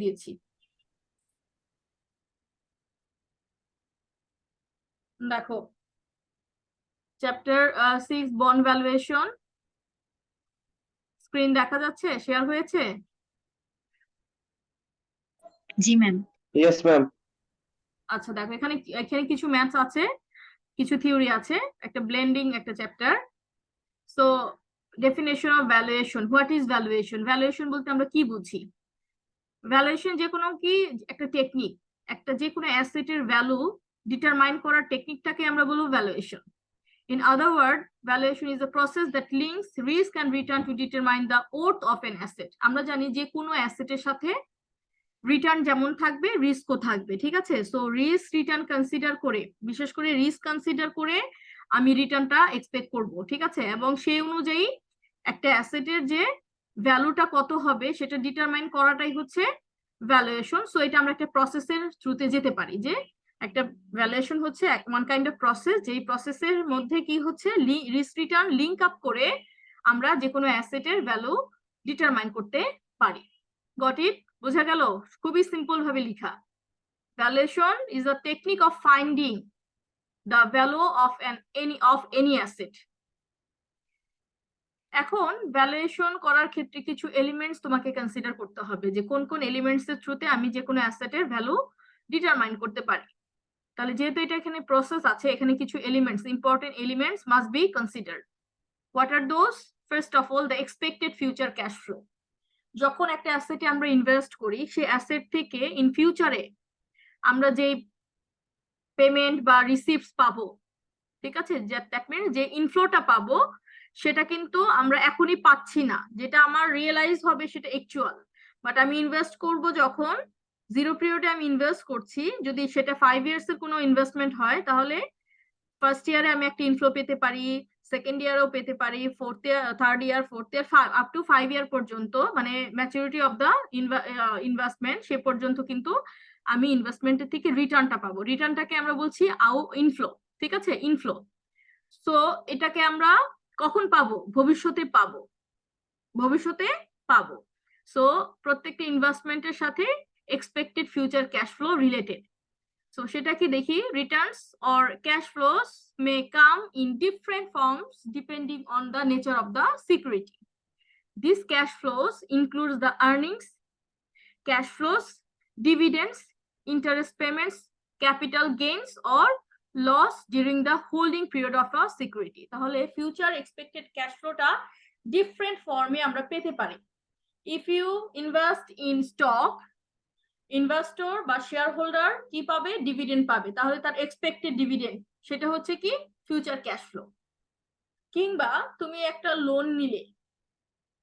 দিয়েছি। দেখো chapter 6 bond valuation, screen দেখা যাচ্ছে, শেয়ার হয়েছে? জি ম্যাম। Yes ma'am. আচ্ছা দেখো, এখানে এখানে কিছু ম্যাথস আছে, কিছু থিওরি আছে, একটা ব্লেন্ডিং একটা chapter. So definition of valuation, what is valuation? Valuation বলতে আমরা কি বুঝি? ভ্যালুয়েশন যে কোনো কি একটা টেকনিক, একটা যে কোনো অ্যাসেটের ভ্যালু ডিটারমাইন করার টেকনিকটাকে আমরা বলবো valuation. In other words, valuation is a process that links risk and return to determine the worth of an asset. আমরা জানি যে কোনো অ্যাসেটের সাথে রিটার্ন যেমন থাকবে রিস্কও থাকবে, ঠিক আছে? সো রিস্ক রিটার্ন কনসিডার করে, বিশেষ করে রিস্ক কনসিডার করে আমি রিটার্নটা এক্সপেক্ট করব, ঠিক আছে? এবং সেই অনুযায়ী একটা অ্যাসেটের যে ভ্যালুটা কত হবে সেটা ডিটারমাইন করাটাই হচ্ছে ভ্যালুয়েশন। সো এটা আমরা একটা প্রসেসের থ্রুতে যেতে পারি, যে একটা ভ্যালুয়েশন হচ্ছে ওয়ান কাইন্ড অফ প্রসেস, যেই প্রসেসের মধ্যে কি হচ্ছে রিস্ক রিটার্ন লিঙ্ক আপ করে আমরা যে কোনো অ্যাসেটের ভ্যালু ডিটারমাইন করতে পারি। Got it? বোঝা গেল? খুবই সিম্পল ভাবে লিখা। Valuation is a technique of finding the value of any asset. এখন ভ্যালুয়েশন করার ক্ষেত্রে কিছু এলিমেন্টস তোমাকে কনসিডার করতে হবে, যে কোন কোন এলিমেন্টস এর থ্রুতে আমি যে কোনো অ্যাসেটের ভ্যালু ডিটারমাইন করতে পারি। তাহলে যেহেতু এটা এখানে প্রসেস আছে, এখানে কিছু elements, important elements must be considered. What are those? First of all the expected future cash flow. যখন একটা অ্যাসেটে আমরা ইনভেস্ট করি, সেই অ্যাসেট থেকে ইন ফিউচারে আমরা যে পেমেন্ট বা রিসিপ্টস পাবো, ঠিক আছে, দ্যাট মিনস যে ইনফ্লোটা পাবো সেটা কিন্তু আমরা এখনই পাচ্ছি না, যেটা আমার রিয়েলাইজ হবে সেটা অ্যাকচুয়াল। বাট আমি ইনভেস্ট করব যখন, জিরো পিরিয়ডে আমি ইনভেস্ট করছি, যদি সেটা 5 ইয়ার্স এর কোনো ইনভেস্টমেন্ট হয়, তাহলে ফার্স্ট ইয়ারে আমি একটা ইনফ্লো পেতে পারি, সেকেন্ড ইয়ারও পেতে পারি, fourth year, third year, fourth year, up to 5 ইয়ার পর্যন্ত, মানে ম্যাচুরিটি অফ দ্য ইনভেস্টমেন্ট, সে পর্যন্ত কিন্তু আমি ইনভেস্টমেন্টের থেকে রিটার্নটা পাবো। রিটার্নটাকে আমরা বলছি ইনফ্লো, ঠিক আছে, ইনফ্লো। সো এটাকে আমরা কখন পাবো? ভবিষ্যতে পাবো, ভবিষ্যতে পাবো। সো প্রত্যেকটা ইনভেস্টমেন্টের সাথে expected future cash flow related. So সেটা কি দেখি, returns or cash flows may come in different forms depending on the nature of the security. This cash flows includes the earnings, cash flows, dividends, interest payments, capital gains or loss during the holding period of a security. তাহলে future expected cash ফ্লোটা different ফর্মে আমরা পেতে পারি। If you invest in stock, investor বা shareholder কি পাবে? Dividend পাবে, তাহলে তার এক্সপেক্টেড ডিভিডেন্ড সেটা হচ্ছে কি? Future cash flow. কিংবা তুমি একটা লোন নিলে,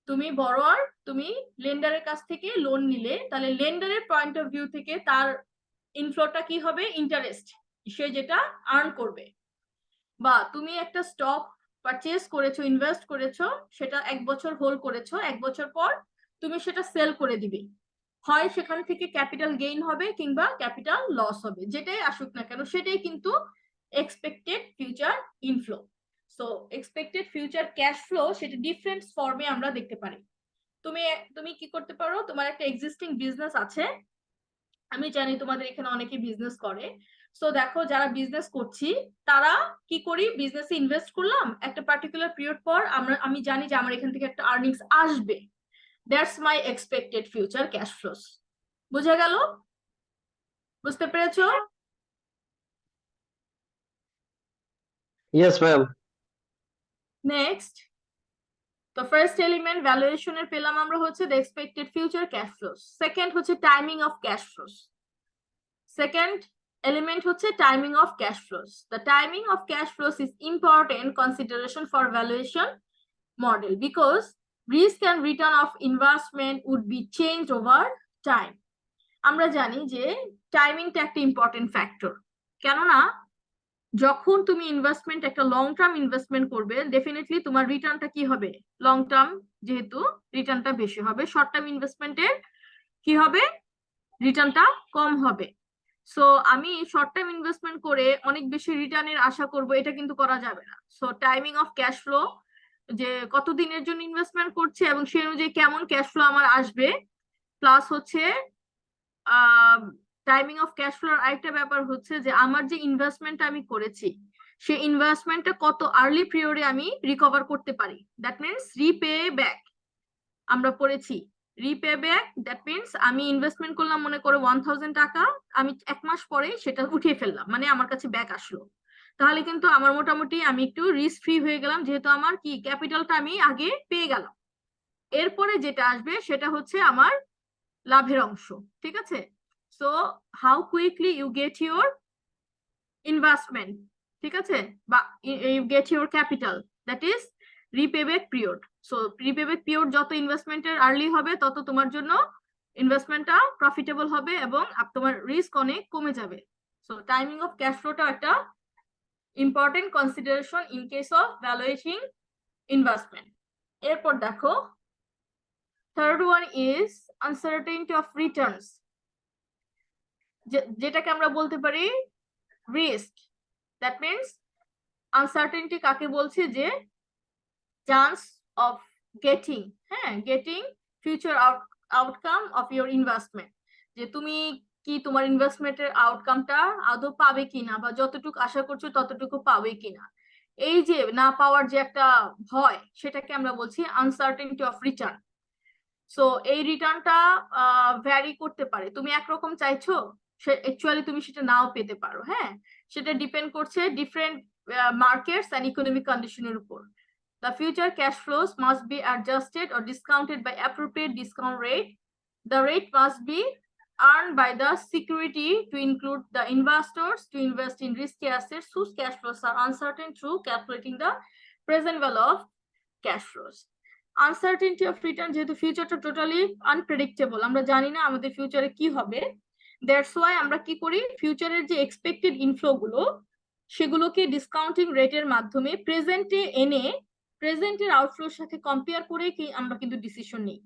তুমি বড়োয়ার, তুমি লেন্ডারের কাছ থেকে লোন নিলে, তাহলে লেন্ডারের পয়েন্ট অফ ভিউ থেকে তার ইনফ্লোটা কি হবে? ইন্টারেস্ট, সে যেটা আর্ন করবে। বা তুমি একটা স্টক পারচেজ করেছো, ইনভেস্ট করেছো, সেটা 1 বছর হোল্ড করেছো, 1 বছর পর তুমি সেটা সেল করে দিবে, হয় সেখান থেকে ক্যাপিটাল গেইন হবে কিংবা ক্যাপিটাল লস হবে, যেটাই আসুক না কেন সেটাই কিন্তু expected future inflow. So expected future cash flow সেটা ডিফারেন্ট ফর্মে আমরা দেখতে পারি। তুমি কি করতে পারো? তোমার একটা এক্সিস্টিং বিজনেস আছে, আমি জানি তোমাদের এখানে অনেকে বিজনেস করে। সো দেখো, যারা বিজনেস করছি তারা কি করি, বিজনেসে ইনভেস্ট করলাম, একটা পার্টিকুলার পিরিয়ড পর আমি জানি যে আমার এখান থেকে একটা আর্নিংস আসবে, that's my expected future cash flows. বুঝা গেল? বুঝতে পেরেছো? Yes ma'am. নেক্সট, তো ফার্স্ট এলিমেন্ট ভ্যালুয়েশনের পেলাম আমরা হচ্ছে the expected future cash flows. Second হচ্ছে timing of cash flows. Second element হচ্ছে timing of cash flows. The timing of cash flows is important consideration for valuation model because risk and return of investment would be change over time. আমরা জানি যে টাইমিংটা একটা important factor, কেননা যখন তুমি investment, একটা লং টার্ম ইনভেস্টমেন্ট করবে, ডেফিনেটলি তোমার রিটার্নটা কি হবে? লং টার্ম যেহেতু রিটার্নটা বেশি হবে, শর্ট টার্ম ইনভেস্টমেন্টের কি হবে? রিটার্নটা কম হবে। সো আমি শর্ট টার্ম ইনভেস্টমেন্ট করে অনেক বেশি রিটার্নের আশা করব, এটা কিন্তু করা যাবে না। So timing of cash flow, যে কত দিনের জন্য ইনভেস্টমেন্ট করছে এবং সেই অনুযায়ী কেমন ক্যাশ ফ্লো আমার আসবে, প্লাস হচ্ছে টাইমিং অফ ক্যাশ ফ্লোর আরেকটা ব্যাপার হচ্ছে যে আমার যে ইনভেস্টমেন্টটা আমি করেছি সেই ইনভেস্টমেন্টটা কত আর্লি পিরিয়ডে আমি রিকভার করতে পারি, দ্যাট মিনস রিপে ব্যাক। আমরা পড়েছি রিপে ব্যাক, দ্যাট মিনস আমি ইনভেস্টমেন্ট করলাম মনে করো 1000 টাকা, আমি 1 মাস পরে সেটা উঠিয়ে ফেললাম, মানে আমার কাছে ব্যাক আসলো, তাহলে কিন্তু আমার মোটামুটি আমি একটু রিস্ক ফ্রি হয়ে গেলাম, যেহেতু আমার কি ক্যাপিটালটা আমি আগে পেয়ে গেলাম। এরপরে যেটা আসবে সেটা হচ্ছে আমার লাভের অংশ, ঠিক আছে? So how quickly you get your investment, ঠিক আছে, বা you get your capital, that is repayback period. So repayback period যত ইনভেস্টমেন্টের আর্লি হবে তত তোমার জন্য ইনভেস্টমেন্টটা প্রফিটেবল হবে এবং তোমার রিস্ক অনেক কমে যাবে। সো টাইমিং অফ ক্যাশ ফ্লোটা একটা important consideration in case of valuating investment. এরপর দেখো third one is uncertainty of returns, যেটাকে আমরা বলতে পারি রিস্ক। দ্যাট মিনস আনসার্টেনিটি কাকে বলছে, যে চান্স অফ গেটিং, হ্যাঁ, getting future outcome of your investment, যে তুমি কি তোমার ইনভেস্টমেন্টের আউটকামটা আদৌ পাবে কিনা, বা যতটুকু আশা করছো ততটুকু পাবে কিনা, এই যে না পাওয়ার যে একটা ভয়, সেটাকে আমরা বলছি আনসার্টেনিটি অফ রিটার্ন। সো এই রিটার্নটা ভ্যারি করতে পারে, তুমি একরকম চাইছো, অ্যাকচুয়ালি তুমি সেটা নাও পেতে পারো, হ্যাঁ, সেটা ডিপেন্ড করছে ডিফারেন্ট মার্কেটস এন্ড ইকোনমিক কন্ডিশনের উপর। The future cash flows must be adjusted or discounted by appropriate discount rate. The rate must be earned by the security to include the investors to invest in risky assets whose cash flows are uncertain through calculating the present value of cash flows. Uncertainty of return, যেহেতু ফিউচারটা totally unpredictable, আমরা জানি না আমাদের ফিউচারে কি হবে, that's why আমরা কি করি, ফিউচারের যে এক্সপেক্টেড ইনফ্লো গুলো সেগুলোকে ডিসকাউন্টিং রেটের মাধ্যমে প্রেজেন্টে এনে প্রেজেন্টের আউটফ্লোর সাথে কম্পেয়ার করে কি আমরা কিন্তু ডিসিশন নিই।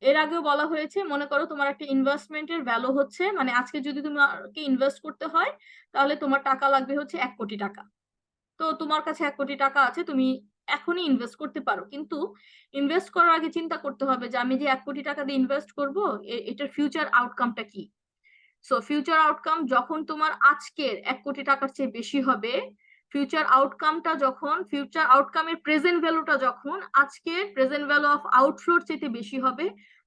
এর আগেও বলা হয়েছে, মনে করো তোমার একটা ইনভেস্টমেন্টের ভ্যালু হচ্ছে, মানে আজকে যদি তোমাকে ইনভেস্ট করতে হয় তাহলে তোমার টাকা লাগবে হচ্ছে 1 কোটি টাকা। তো তোমার কাছে 1 কোটি টাকা আছে, তুমি এখনই ইনভেস্ট করতে পারো, কিন্তু ইনভেস্ট করার আগে চিন্তা করতে হবে যে আমি যে 1 কোটি টাকা দিয়ে ইনভেস্ট করব, এটার ফিউচার আউটকামটা কি। সো ফিউচার আউটকাম যখন তোমার আজকের 1 কোটি টাকার চেয়ে বেশি হবে, ফিউচার আউটকামটা যখন ফিউচার আউটকামের প্রেজেন্ট ভ্যালুটা যখন আজকের প্রেজেন্ট ভ্যালু অফ আউটফ্লোর চেয়ে বেশি হবে,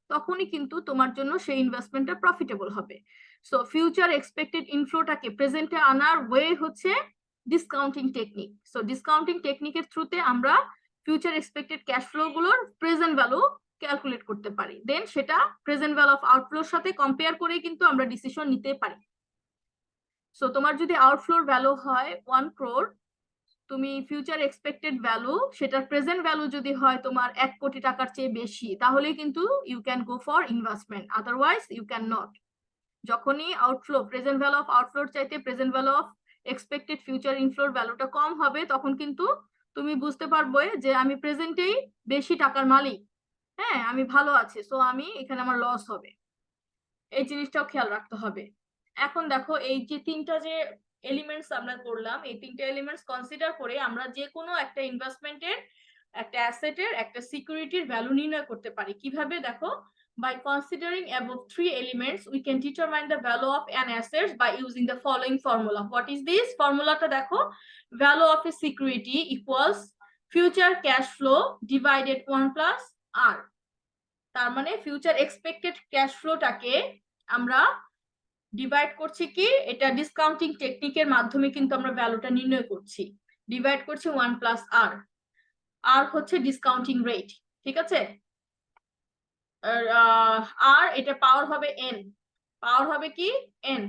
তখনই কিন্তু তোমার জন্য সেই ইনভেস্টমেন্টটা প্রফিটেবল হবে। সো ফিউচার এক্সপেক্টেড ইনফ্লোটাকে প্রেজেন্টে আনার ওয়ে হচ্ছে ডিসকাউন্টিং টেকনিক। সো ডিসকাউন্টিং টেকনিকের থ্রুতে আমরা ফিউচার এক্সপেক্টেড ক্যাশ ফ্লো গুলোর প্রেজেন্ট ভ্যালু ক্যালকুলেট করতে পারি, দেন সেটা প্রেজেন্ট ভ্যালু অফ আউটফ্লোর সাথে কম্পেয়ার করে কিন্তু আমরা ডিসিশন নিতে পারি। সো তোমার যদি আউটফ্লোর ভ্যালু হয় 1 crore, তুমি ফিউচার এক্সপেক্টেড ভ্যালু সেটার প্রেজেন্ট ভ্যালু যদি হয় তোমার 1 কোটি টাকার চেয়ে বেশি, তাহলে কিন্তু you can go for investment, otherwise you can not. যখনই আউটফ্লো প্রেজেন্ট ভ্যালু অফ আউটফ্লোর চাইতে present value of expected future ইনফ্লোর ভ্যালুটা কম হবে, তখন কিন্তু তুমি বুঝতে পারবে যে আমি প্রেজেন্টেই বেশি টাকার মালিক, হ্যাঁ, আমি ভালো আছি, সো আমি এখানে আমার লস হবে, এই জিনিসটাও খেয়াল রাখতে হবে। এখন দেখো এই যে তিনটা যে এলিমেন্টস আমরা করলাম, এই তিনটা এলিমেন্টস কনসিডার করে আমরা যে কোনো একটা ইনভেস্টমেন্টের, একটা অ্যাসেটের, একটা সিকিউরিটির ভ্যালু নির্ণয় করতে পারি। কিভাবে দেখো, by considering above 3 elements we can determine the value of an asset by using the following formula. What is this formula? টা দেখো, value of a security equals future cash flow divided 1 plus r। তার মানে future expected cash ফ্লোটাকে আমরা divide করছি কি, এটা discounting টেকনিকের মাধ্যমে কিন্তু আমরা ভ্যালুটা নির্ণয় করছি, ডিভাইড করছি 1 প্লাস আর, আর হচ্ছে ডিসকাউন্টিং রেট, ঠিক আছে, আর এটা পাওয়ার হবে এন, পাওয়ার হবে কি এন।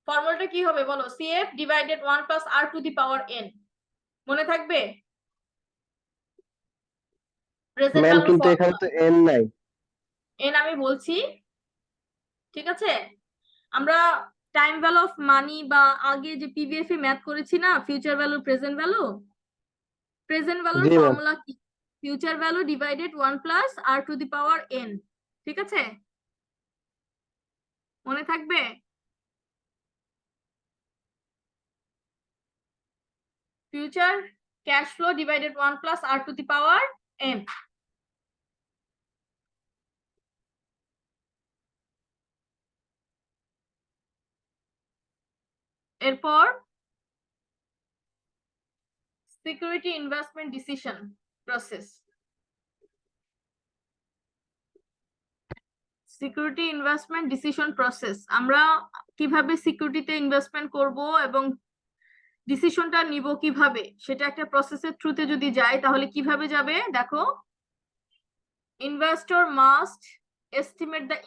ফর্মুলাটা কি হবে বলো, CF divided 1 plus r to the power n, মনে থাকবে? প্রেজেন্ট ম্যাম ভ্যালু কিন্তু এখানে তো এন নাই। এন আমি বলছি, ঠিক আছে। আমরা টাইম ভ্যালু অফ মানি বা আগে যে পিভিএফ এ ম্যাথ করেছি না, future value present value, present ভ্যালুর জি ম্যাম। ফর্মুলা কি, future value divided 1 plus r to the power n, ঠিক আছে, মনে থাকবে? Future cash flow divided 1 plus r to the power n. এরপর security investment decision process. Security investment decision process, আমরা কিভাবে সিকিউরিটিতে ইনভেস্টমেন্ট করব এবং ডিসিশনটা নিব কিভাবে, সেটা একটা প্রসেসের থ্রুতে যদি যায় তাহলে কিভাবে যাবে দেখো। Investor must estimate the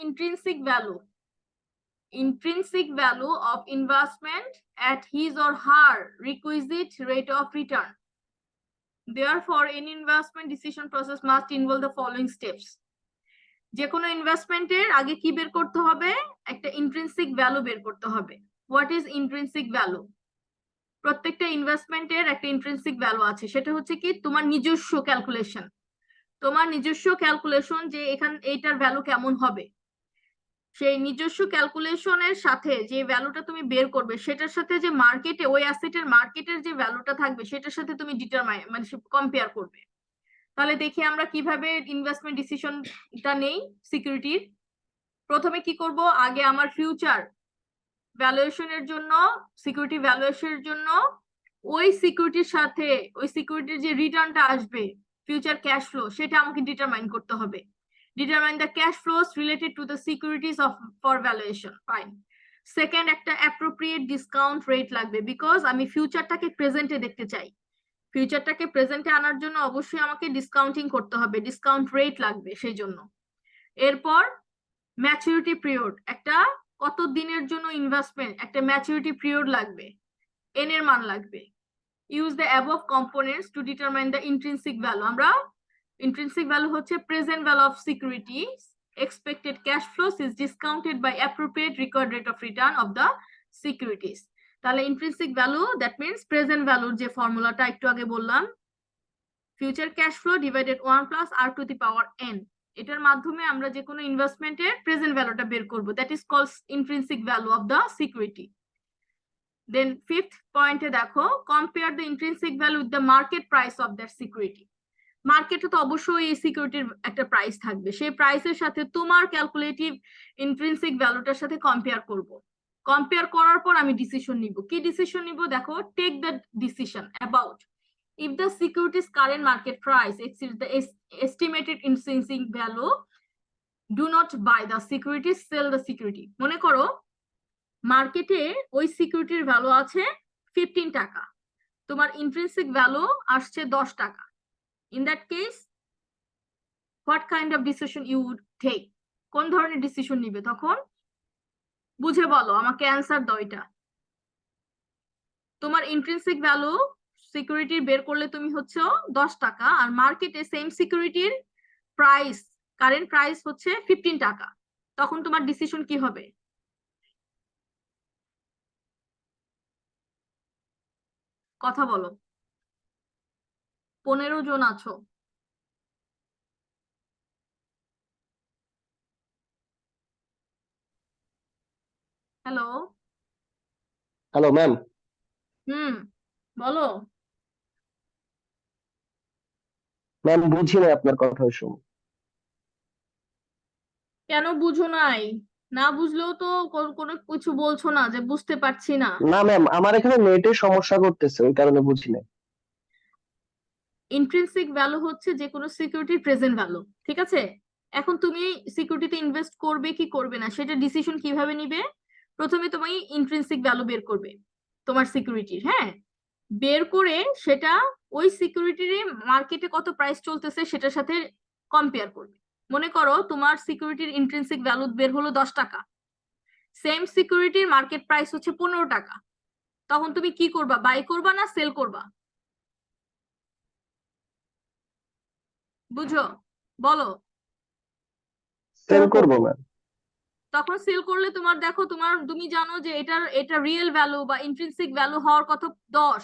intrinsic value of investment at his or her requisite rate of return. Therefore, any investment decision process must involve the following steps. যে কোনো ইনভেস্টমেন্টের আগে কি বের করতে হবে, একটা ইন্ট্রিনসিক ভ্যালু বের করতে হবে। What is intrinsic value? প্রত্যেকটা ইনভেস্টমেন্টের একটা ইন্ট্রিনসিক ভ্যালু আছে, সেটা হচ্ছে কি তোমার নিজস্ব ক্যালকুলেশন, যে এখানে এইটার ভ্যালু কেমন হবে। সেই নিজস্ব ক্যালকুলেশনের সাথে যে ভ্যালুটা তুমি বের করবে সেটার সাথে যে মার্কেটে ওই অ্যাসেটের মার্কেটের যে ভ্যালুটা থাকবে সেটার সাথে তুমি ডিটারমাইন মানে কম্পেয়ার করবে। তাহলে দেখি আমরা কিভাবে ইনভেস্টমেন্ট ডিসিশনটা নেই সিকিউরিটির। প্রথমে কি করব, আগে আমার ফিউচার ভ্যালুয়েশনের জন্য, সিকিউরিটি ভ্যালুয়েশনের জন্য ওই সিকিউরিটির সাথে ওই সিকিউরিটির যে রিটার্নটা আসবে, ফিউচার ক্যাশ ফ্লো, সেটা আমাকে ডিটারমাইন করতে হবে। Determine the cash flows related to the securities of for valuation. Fine. Second, একটা অ্যাপ্রোপ্রিয়েট ডিসকাউন্ট রেট লাগবে, বিকজ আমি ফিউচারটাকে প্রেজেন্টে দেখতে চাই। ফিউচারটাকে প্রেজেন্টে আনার জন্য অবশ্যই আমাকে ডিসকাউন্টিং করতে হবে, ডিসকাউন্ট রেট লাগবে সেই জন্য। এরপর ম্যাচুরিটি পিরিয়ড, একটা কত দিনের জন্য ইনভেস্টমেন্ট, একটা ম্যাচুরিটি পিরিয়ড লাগবে, এন এর মান লাগবে। Use the above components to determine the intrinsic value. আমরা ইন্ট্রিনসিক ভ্যালু হচ্ছে present value of securities, expected cash flows is discounted by appropriate required rate of return of the securities. তাহলে intrinsic value that means present ভ্যালুর যে ফর্মুলাটা একটু আগে বললাম, future cash flow divided 1 plus r two the power n, এটার মাধ্যমে আমরা যে কোনো ইনভেস্টমেন্টের প্রেজেন্ট ভ্যালুটা বের করব, that is called intrinsic value of the security. Then fifth পয়েন্টে দেখো, compare the intrinsic value with the market price of that security. মার্কেটে তো অবশ্যই এই সিকিউরিটির একটা প্রাইস থাকবে, সেই প্রাইসের সাথে তোমার ক্যালকুলেটিভ ইন্ট্রিনসিক ভ্যালুটার সাথে কম্পেয়ার করব। কম্পেয়ার করার পর আমি ডিসিশন নিব। কি ডিসিশন নিব দেখো, take the decision about if the securities current market price exceeds the estimated intrinsic value, do not buy the security, sell the security. মনে করো মার্কেটে ওই সিকিউরিটির ভ্যালু আছে 15 টাকা, তোমার ইন্ট্রিনসিক ভ্যালু আসছে 10 টাকা। In that case, what kind of decision you would take? কোন ধরনের ডিসিশন নিবে তখন? বুঝে বলো, আমাকে অ্যানসার দাও। এটা তোমার ইন্ট্রিনসিক ভ্যালু সিকিউরিটির বের করলে তুমি হচ্ছে 10 টাকা, আর মার্কেটে সেম সিকিউরিটির প্রাইস, কারেন্ট প্রাইস হচ্ছে 15 টাকা, তখন তোমার ডিসিশন কি হবে? কথা বলো, 15 জন আছো। হ্যালো। Hello ma'am. বলো। ম্যাম বুঝি না আপনার কথা ওই সময়। কেন বুঝো নাই? না বুঝলেও তো কোনো কিছু বলছো না যে বুঝতে পারছি না। না ম্যাম, আমার এখানে নেটের সমস্যা করতেছে, ওই কারণে বুঝি না। ইন্ট্রিনসিক ভ্যালু হচ্ছে যে কোনো সিকিউরিটির প্রেজেন্ট ভ্যালু, ঠিক আছে? এখন তুমি সিকিউরিটিতে ইনভেস্ট করবে কি করবে না সেটা ডিসিশন কিভাবে নিবে? প্রথমে তুমি ইন্ট্রিনসিক ভ্যালু বের করবে তোমার সিকিউরিটির, হ্যাঁ, বের করে সেটা ওই সিকিউরিটির মার্কেটে কত প্রাইস চলতেছে সেটার সাথে কম্পেয়ার করবে। মনে করো তোমার সিকিউরিটির ইন্ট্রিনসিক ভ্যালু বের হলো 10 টাকা, সেম সিকিউরিটির মার্কেট প্রাইস হচ্ছে 15 টাকা, তখন তুমি কি করবা? বাই করবা না সেল করবা? বুঝো, বলো। সেল করবো ম্যাম। তখন সেল করলে তোমার দেখো, তুমি জানো যে এটা রিয়েল ভ্যালু বা ইন্ট্রিনসিক ভ্যালু হওয়ার কথা 10,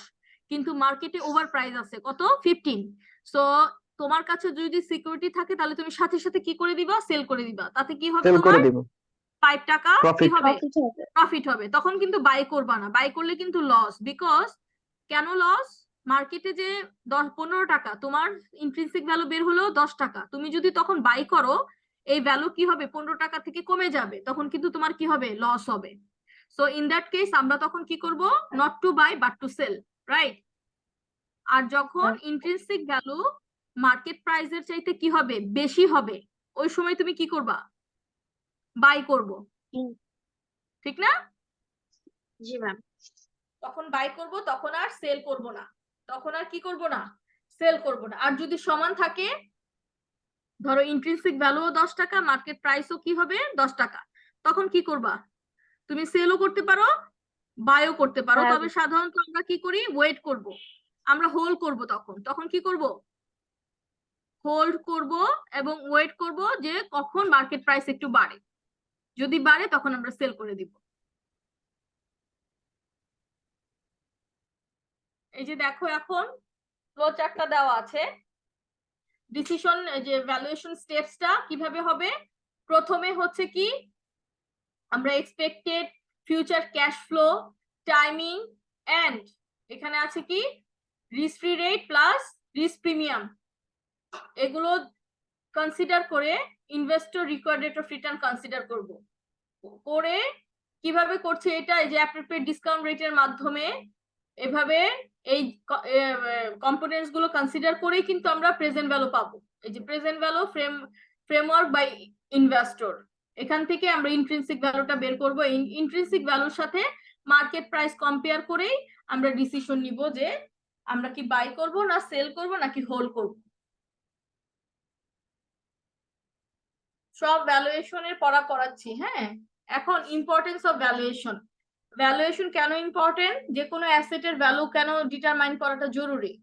কিন্তু মার্কেটে ওভার প্রাইস আছে কত? 15। সো তোমার কাছে যদি সিকিউরিটি থাকে তাহলে তুমি সাথে সাথে কি করে দিবা? সেল করে দিবা। তাতে কি হবে? সেল করে তোমার দিব, 5 টাকা কি প্রফিট। হবে? প্রফিট হবে। তখন কিন্তু বাই করবা না, বাই করলে কিন্তু লস। বিকজ কেন লস? মার্কেটে যে 15 টাকা, তোমার ইন্ট্রিনসিক ভ্যালু বের হলো 10 টাকা, তুমি যদি তখন বাই করো এই ভ্যালু কি হবে? 15 টাকা থেকে কমে যাবে, তখন কিন্তু তোমার কি হবে? লস হবে। সো ইন দ্যাট কেস আমরা তখন কি করব, not to buy but to sell, right? আর যখন ইন্ট্রিনসিক ভ্যালু মার্কেট প্রাইসের চাইতে কি হবে, বেশি হবে, ওই সময় তুমি কি করবা, বাই করব, ঠিক না? জি ম্যাম। তখন বাই করব, তখন আর সেল করব না, তখন আর কি করব না, সেল করব না। আর যদি সমান থাকে, ধরো ইন্ট্রিনসিক ভ্যালুও 10 টাকা, মার্কেট প্রাইসও কি হবে 10 টাকা, তখন কি করবা, তুমি সেলও করতে পারো, বাইও করতে পারো। তবে সাধারণত আমরা কি করি, ওয়েট করব, আমরা হোল্ড করব, তখন তখন কি করব, হোল্ড করব এবং ওয়েট করব যে কখন মার্কেট প্রাইস একটু বাড়ে, যদি বাড়ে তখন আমরা সেল করে দিব। এই যে দেখো এখন ফ্লো চার্টটা দেওয়া আছে, ডিসিশন যে ভ্যালুয়েশন স্টেপসটা কিভাবে হবে। প্রথমে হচ্ছে কি, আমরা expected future cash flow, timing, and এখানে আছে কি risk free rate plus risk premium, এগুলো কনসিডার করে investor required rate of return consider করব। করে কিভাবে করছে এটা, এই যে অ্যাপ্রোপ্রিয়েট ডিসকাউন্ট রেটের মাধ্যমে, এভাবে এই কম্পোনেন্টস গুলো কনসিডার করেই কিন্তু আমরা প্রেজেন্ট ভ্যালু পাবো। এই যে present value framework by investor, এখান থেকে আমরা ইন্ট্রিনসিক ভ্যালুটা বের করব। এই ইন্ট্রিনসিক ভ্যালুর সাথে মার্কেট প্রাইস কম্পেয়ার করেই আমরা ডিসিশন নিব যে আমরা কি বাই করব না সেল করব নাকি হোল্ড করব। সব ভ্যালুয়েশনের পড়া করাচ্ছি, হ্যাঁ। এখন ইম্পর্টেন্স অফ ভ্যালুয়েশন। ভ্যালুয়েশন কেন ইম্পর্টেন্ট, যে কোনো অ্যাসেটের ভ্যালু কেন ডিটারমাইন করাটা জরুরি,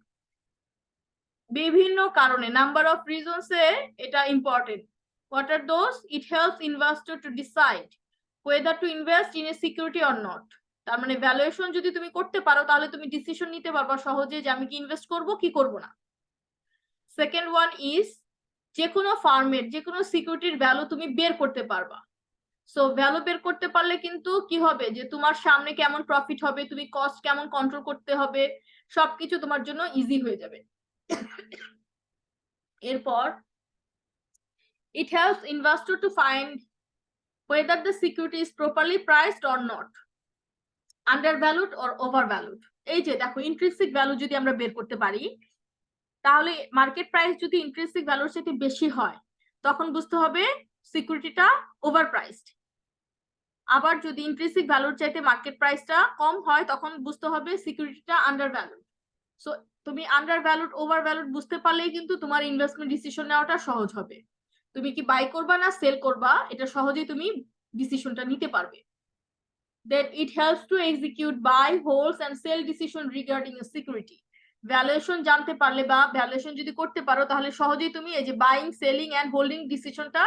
বিভিন্ন কারণে, নাম্বার অফ রিজনস এ এটা important. What are those? It helps investor to decide whether to invest in a security or not. তার মানে ভ্যালুয়েশন যদি তুমি করতে পারো তাহলে তুমি ডিসিশন নিতে পারবা সহজে যে আমি কি ইনভেস্ট করব কি করব না। সেকেন্ড ওয়ান ইজ, যে কোনো ফার্মের যে কোনো সিকিউরিটির ভ্যালু তুমি বের করতে পারবা। সো ভ্যালু বের করতে পারলে কিন্তু কি হবে, যে তোমার সামনে কেমন প্রফিট হবে, তুমি কস্ট কেমন কন্ট্রোল করতে হবে, সবকিছু তোমার জন্য ইজি হয়ে যাবে। এরপর it helps investor to find whether the security is properly priced or not, undervalued or overvalued. এই যে দেখো ইন্ট্রিনসিক ভ্যালু যদি আমরা বের করতে পারি, তাহলে মার্কেট প্রাইস যদি ইন্ট্রিনসিক ভ্যালুর সাথে বেশি হয় তখন বুঝতে হবে সিকিউরিটিটা ওভার প্রাইসড। আবার যদি ইন্ট্রিনসিক ভ্যালুর চাইতে মার্কেট প্রাইসটা কম হয় তখন বুঝতে হবে সিকিউরিটিটা আন্ডারভ্যালুড। সো তুমি আন্ডারভ্যালুড ওভারভ্যালুড বুঝতে পারলেই কিন্তু তোমার ইনভেস্টমেন্ট ডিসিশন নেওয়াটা সহজ হবে। তুমি কি বাই করবা না সেল করবা, এটা সহজেই তুমি ডিসিশনটা নিতে পারবে। That it helps to execute buy, holds and sell decision regarding a security. Valuation জানতে পারলে বা ভ্যালুয়েশন যদি করতে পারো তাহলে সহজেই তুমি এই যে বাইং, সেলিং এন্ড হোল্ডিং ডিসিশনটা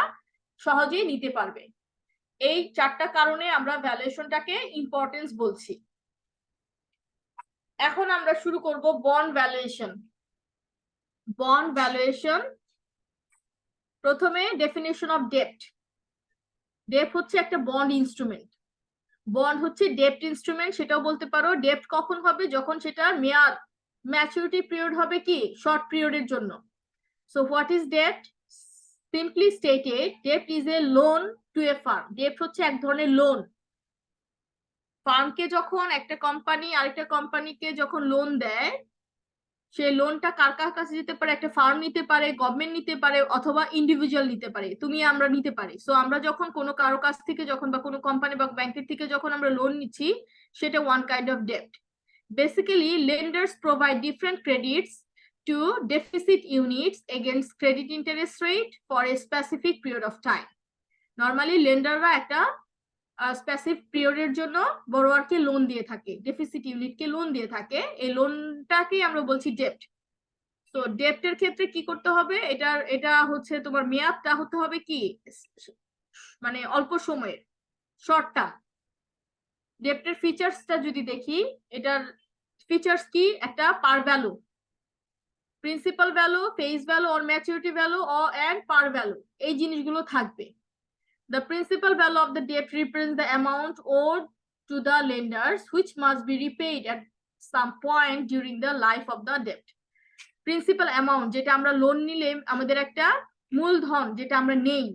সহজেই নিতে পারবে। এই চারটা কারণে আমরা ভ্যালুয়েশনটাকে ইম্পর্টেন্স বলছি। এখন আমরা শুরু করব বন্ড ভ্যালুয়েশন। বন্ড ভ্যালুয়েশন, প্রথমে ডেফিনেশন অফ ডেপ্ট। ডেপ্ট হচ্ছে একটা বন্ড ইনস্ট্রুমেন্ট, বন্ড হচ্ছে ডেপ্ট ইনস্ট্রুমেন্ট, সেটাও বলতে পারো। ডেপ্ট কখন হবে, যখন সেটার মেয়াদ, ম্যাচুরিটি পিরিয়ড হবে কি শর্ট পিরিয়ডের জন্য। সো হোয়াট ইজ ডেপ্ট? সিম্পলি স্টেটেড, ডেপ্ট is a loan to a firm. ডেপ্ট হচ্ছে এক ধরনের লোন। ফার্মকে যখন একটা কোম্পানি আরেকটা কোম্পানিকে যখন লোন দেয়, সেই লোনটা কার কার কাছে যেতে পারে, একটা ফার্ম নিতে পারে, গভর্নমেন্ট নিতে পারে, অথবা ইন্ডিভিজুয়াল নিতে পারে, তুমি আমরা নিতে পারি। সো আমরা যখন কোনো কারো কাছ থেকে যখন বা কোনো কোম্পানি বা ব্যাংকের থেকে যখন আমরা লোন নিচ্ছি, সেটা ওয়ান কাইন্ড অফ ডেপ্ট। Basically lenders provide different credits to deficit units against credit interest rate for a specific period of time. Normally লেন্ডাররা একটা স্পেসিফিক পিরিয়ডের জন্য বড়োয়ারকে লোন দিয়ে থাকে, ডেফিসিট ইউনিটকে লোন দিয়ে থাকে, এই লোনটাকেই আমরা বলছি ডেপ্ট। তো ডেপ্টের ক্ষেত্রে কি করতে হবে, এটা হচ্ছে তোমার মেয়াদটা হতে হবে কি মানে অল্প সময়ের, শর্ট টার্ম। ডেপ্টের ফিচার্সটা যদি দেখি, এটার ফিচার্স কি, একটা par value, principal value, face value or maturity value and par value, এই জিনিসগুলো থাকবে। The principal value of the debt represents the amount owed to the lenders, which must be repaid at some point during the life of the debt. Principal amount, যেটা আমরা loan নিলে আমাদের একটা মূলধন যেটা আমরা নেই,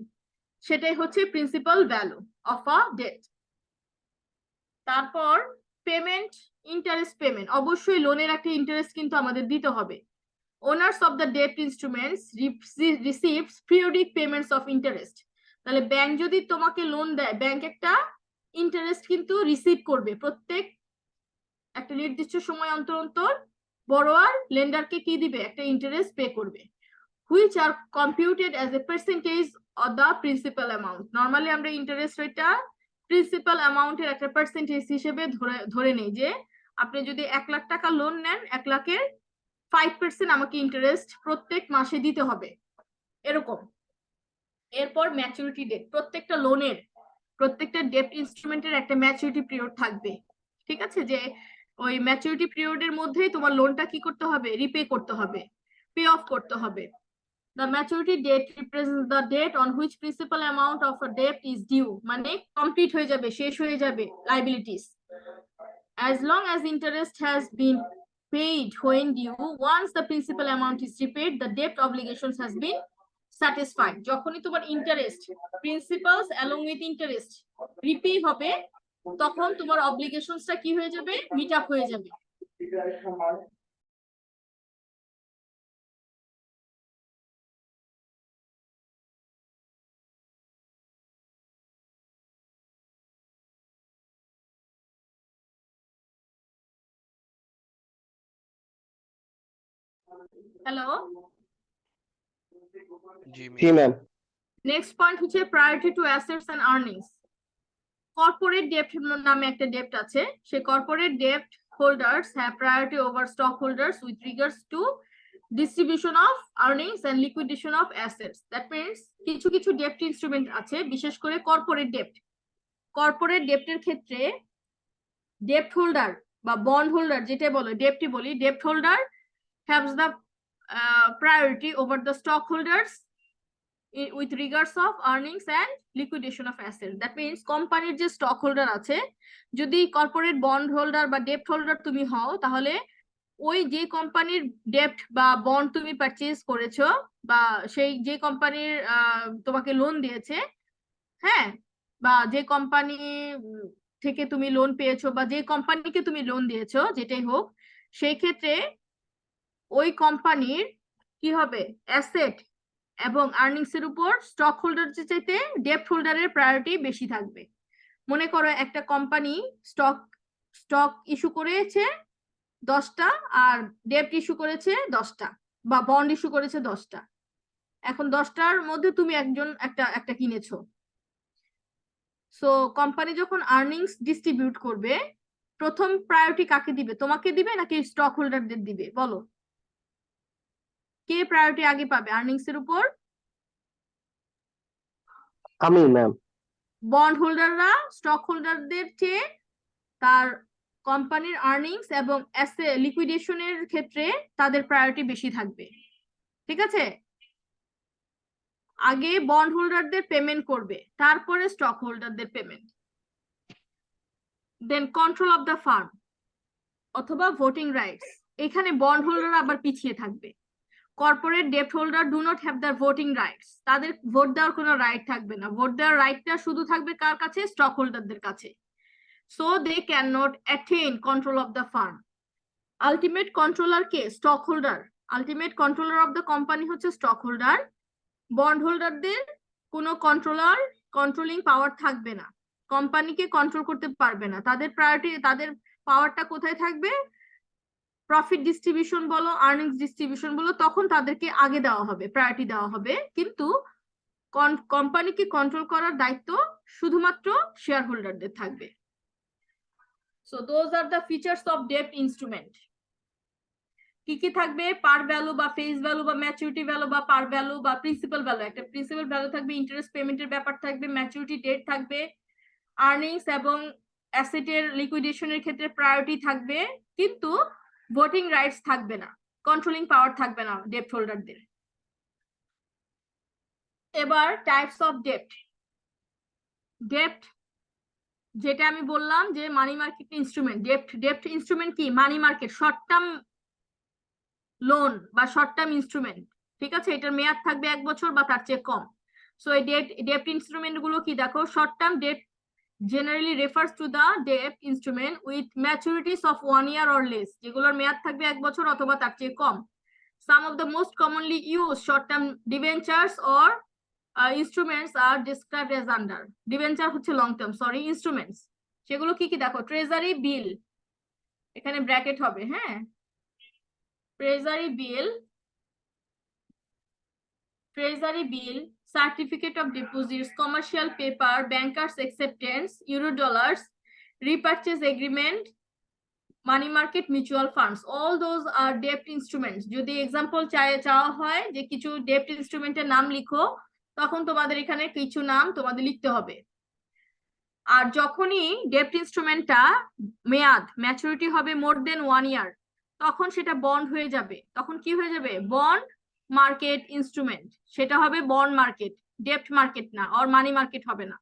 সেটাই হচ্ছে principal value of a debt. তারপর পেমেন্ট, ইন্টারেস্ট পেমেন্ট, অবশ্যই লোনের একটা ইন্টারেস্ট কিন্তু আমাদের দিতে হবে। Owners of the debt instruments receives periodic payments of interest. তাহলে ব্যাংক যদি তোমাকে লোন দেয়, ব্যাংক একটা ইন্টারেস্ট কিন্তু রিসিভ করবে, প্রত্যেক একটা নির্দিষ্ট সময় অন্তর অন্তর বড়োয়ার লেন্ডারকে কি দিবে, একটা ইন্টারেস্ট পে করবে, which are computed as a percentage of the principal amount. Normally আমরা ইন্টারেস্ট রেটটা প্রিন্সিপাল অ্যামাউন্টের একটা পার্সেন্টেজ হিসেবে ধরে নেই, যে আপনি যদি 1 লাখ টাকা লোন নেন, 1 লাখের 5% আমাকে ইন্টারেস্ট প্রত্যেক মাসে দিতে হবে, এরকম। এরপর ম্যাচুরিটি ডেট, প্রত্যেকটা লোনের, প্রত্যেকটা ডেট ইনস্ট্রুমেন্টের একটা ম্যাচুরিটি পিরিয়ড থাকবে, ঠিক আছে, যে ওই ম্যাচুরিটি পিরিয়ডের মধ্যেই তোমার লোনটা কি করতে হবে, রিপে করতে হবে, পে অফ করতে হবে। The maturity date represents the date on which principal amount of a debt is due, মানে কমপ্লিট হয়ে যাবে, শেষ হয়ে যাবে liabilities. As long as interest has been paid when due, once the principal amount is repaid, the debt obligations has been satisfied. যখনই তোমার interest, principles along with interest repay হবে, তখন তোমার অব্লিগেশনসটা কি হয়ে যাবে, মিট আপ হয়ে যাবে। হ্যালো, জি ম্যাম। নেক্সট পয়েন্ট হচ্ছে priority to assets and earnings. Corporate ডেপ্ট নামে একটা ডেপ্ট আছে, সেই কর্পোরেট ডেপ্ট holders have priority over stock holders with regards to distribution of earnings and liquidation of assets. That means কিছু কিছু ডেপ্ট ইনস্ট্রুমেন্ট আছে, বিশেষ করে কর্পোরেট ডেপ্ট। কর্পোরেট ডেপ্টের ক্ষেত্রে ডেপ্ট হোল্ডার বা বন্ড হোল্ডার, যেটা বলে ডেপ্টই বলি, ডেপ্ট holder haves the priority over the stock holders with regards of earnings and liquidation of assets. That means কোম্পানির যে স্টক হোল্ডার আছে, যদি কর্পোরেট বন্ড হোল্ডার বা ডেপ্ট হোল্ডার তুমি হও, তাহলে ওই যে কোম্পানির ডেপ্ট বা বন্ড তুমি পারচেজ করেছো, বা সেই যে কোম্পানির তোমাকে লোন দিয়েছে, হ্যাঁ, বা যে কোম্পানি থেকে তুমি লোন পেয়েছো, বা যে কোম্পানিকে তুমি লোন দিয়েছো, যেটাই হোক, সেই ক্ষেত্রে ওই কোম্পানির কি হবে, অ্যাসেট এবং আর্নিংস এর উপর স্টক হোল্ডার চাইতে ডেপ্ট হোল্ডারের প্রায়োরিটি বেশি থাকবে। মনে করো একটা কোম্পানি স্টক ইস্যু করেছে 10টা, আর ডেপ্ট ইস্যু করেছে 10টা, বা বন্ড ইস্যু করেছে 10টা। এখন 10টার মধ্যে তুমি একটা কিনেছো। সো কোম্পানি যখন আর্নিংস ডিস্ট্রিবিউট করবে, প্রথম প্রায়োরিটি কাকে দিবে, তোমাকে দিবে নাকি স্টক হোল্ডারদের দিবে, বলো কে প্রায়োরিটি আগে পাবে আর্নিংস এর উপর? আমি ম্যাম। বন্ড হোল্ডাররা স্টক হোল্ডারদের চেয়ে তার কোম্পানির আর্নিংস এবং লিকুইডেশনের ক্ষেত্রে তাদের প্রায়োরিটি বেশি থাকবে, ঠিক আছে। আগে বন্ড হোল্ডারদের পেমেন্ট করবে, তারপরে স্টক হোল্ডারদের payment. Then control of the firm অথবা ভোটিং রাইটস, এখানে বন্ড হোল্ডার আবার পিছিয়ে থাকবে। কর্পোরেট ডেপ্ট holder do not have the voting rights, তাদের ভোট দেওয়ার কোনো রাইট থাকবে না, ভোট দেওয়ার রাইটটা শুধু থাকবে কার কাছে, স্টক হোল্ডারদের কাছে। So they cannot attain control of the firm. Ultimate controller K, stockholder. Ultimate controller of the company হচ্ছে stockholder. বন্ডহোল্ডারদের কোনো কন্ট্রোলিং পাওয়ার থাকবে না, কোম্পানিকে কন্ট্রোল করতে পারবে না। তাদের প্রায়োরিটি, তাদের পাওয়ারটা কোথায় থাকবে, প্রফিট ডিস্ট্রিবিউশন বলো, আর্নিংস ডিস্ট্রিবিউশন বলো, তখন তাদেরকে আগে দেওয়া হবে, প্রায়োরিটি দেওয়া হবে। কিন্তু কোম্পানিকে কন্ট্রোল করার দায়িত্ব শুধুমাত্র শেয়ার হোল্ডারদের থাকবে। So those are the features of debt instrument. কি কি থাকবে, পার ভ্যালু বা ফেস ভ্যালু বা ম্যাচুরিটি ভ্যালু বা পার ভ্যালু বা প্রিন্সিপাল ভ্যালু, একটা প্রিন্সিপাল ভ্যালু থাকবে, ইন্টারেস্ট পেমেন্টের ব্যাপার থাকবে, ম্যাচুরিটি ডেট থাকবে, আর্নিংস এবং অ্যাসেটের লিকুইডেশনের ক্ষেত্রে প্রায়োরিটি থাকবে, কিন্তু ভোটিং রাইটস থাকবে না, কন্ট্রোলিং পাওয়ার থাকবে না ডেপ্ট হোল্ডারদের। এবার টাইপস অফ ডেপ্ট। যেটা আমি বললাম যে মানি মার্কেট ইনস্ট্রুমেন্ট, ডেপ্ট ইনস্ট্রুমেন্ট কি, money market, short term loan বা শর্ট টার্ম ইনস্ট্রুমেন্ট, ঠিক আছে, এটার মেয়াদ থাকবে 1 বছর বা তার চেয়ে কম। সো এই ডেপ্ট ইনস্ট্রুমেন্ট গুলো কি, দেখো, short term generally refers to the debt instrument with maturities of 1 year or less, যেগুলোর মেয়াদ থাকবে 1 বছর অথবা তার চেয়ে কম. Some of the most commonly used short-term debentures or instruments are described as under. Debenture হচ্ছে long term, sorry, instruments. সেগুলো কি কি দেখো, ট্রেজারি বিল, এখানে ব্র্যাকেট হবে, হ্যাঁ, treasury bill, certificate of deposits, commercial paper, bankers acceptance, euro dollars, repurchase agreement, money market, mutual funds, all those are debt instruments. যদি example চাওয়া হয় যে কিছু ডেপ্ট ইনস্ট্রুমেন্টের নাম লিখো, তখন তোমাদের এখানে কিছু নাম তোমাদের লিখতে হবে। আর যখনই ডেপ্ট ইনস্ট্রুমেন্টটা মেয়াদ ম্যাচুরিটি হবে মোর দেন 1 ইয়ার, তখন সেটা বন্ড হয়ে যাবে। তখন কি হয়ে যাবে? বন্ড মার্কেট ইনস্ট্রুমেন্ট, সেটা হবে বন্ড মার্কেট, ডেপ্ট মার্কেট না, আর মানি মার্কেট হবে না।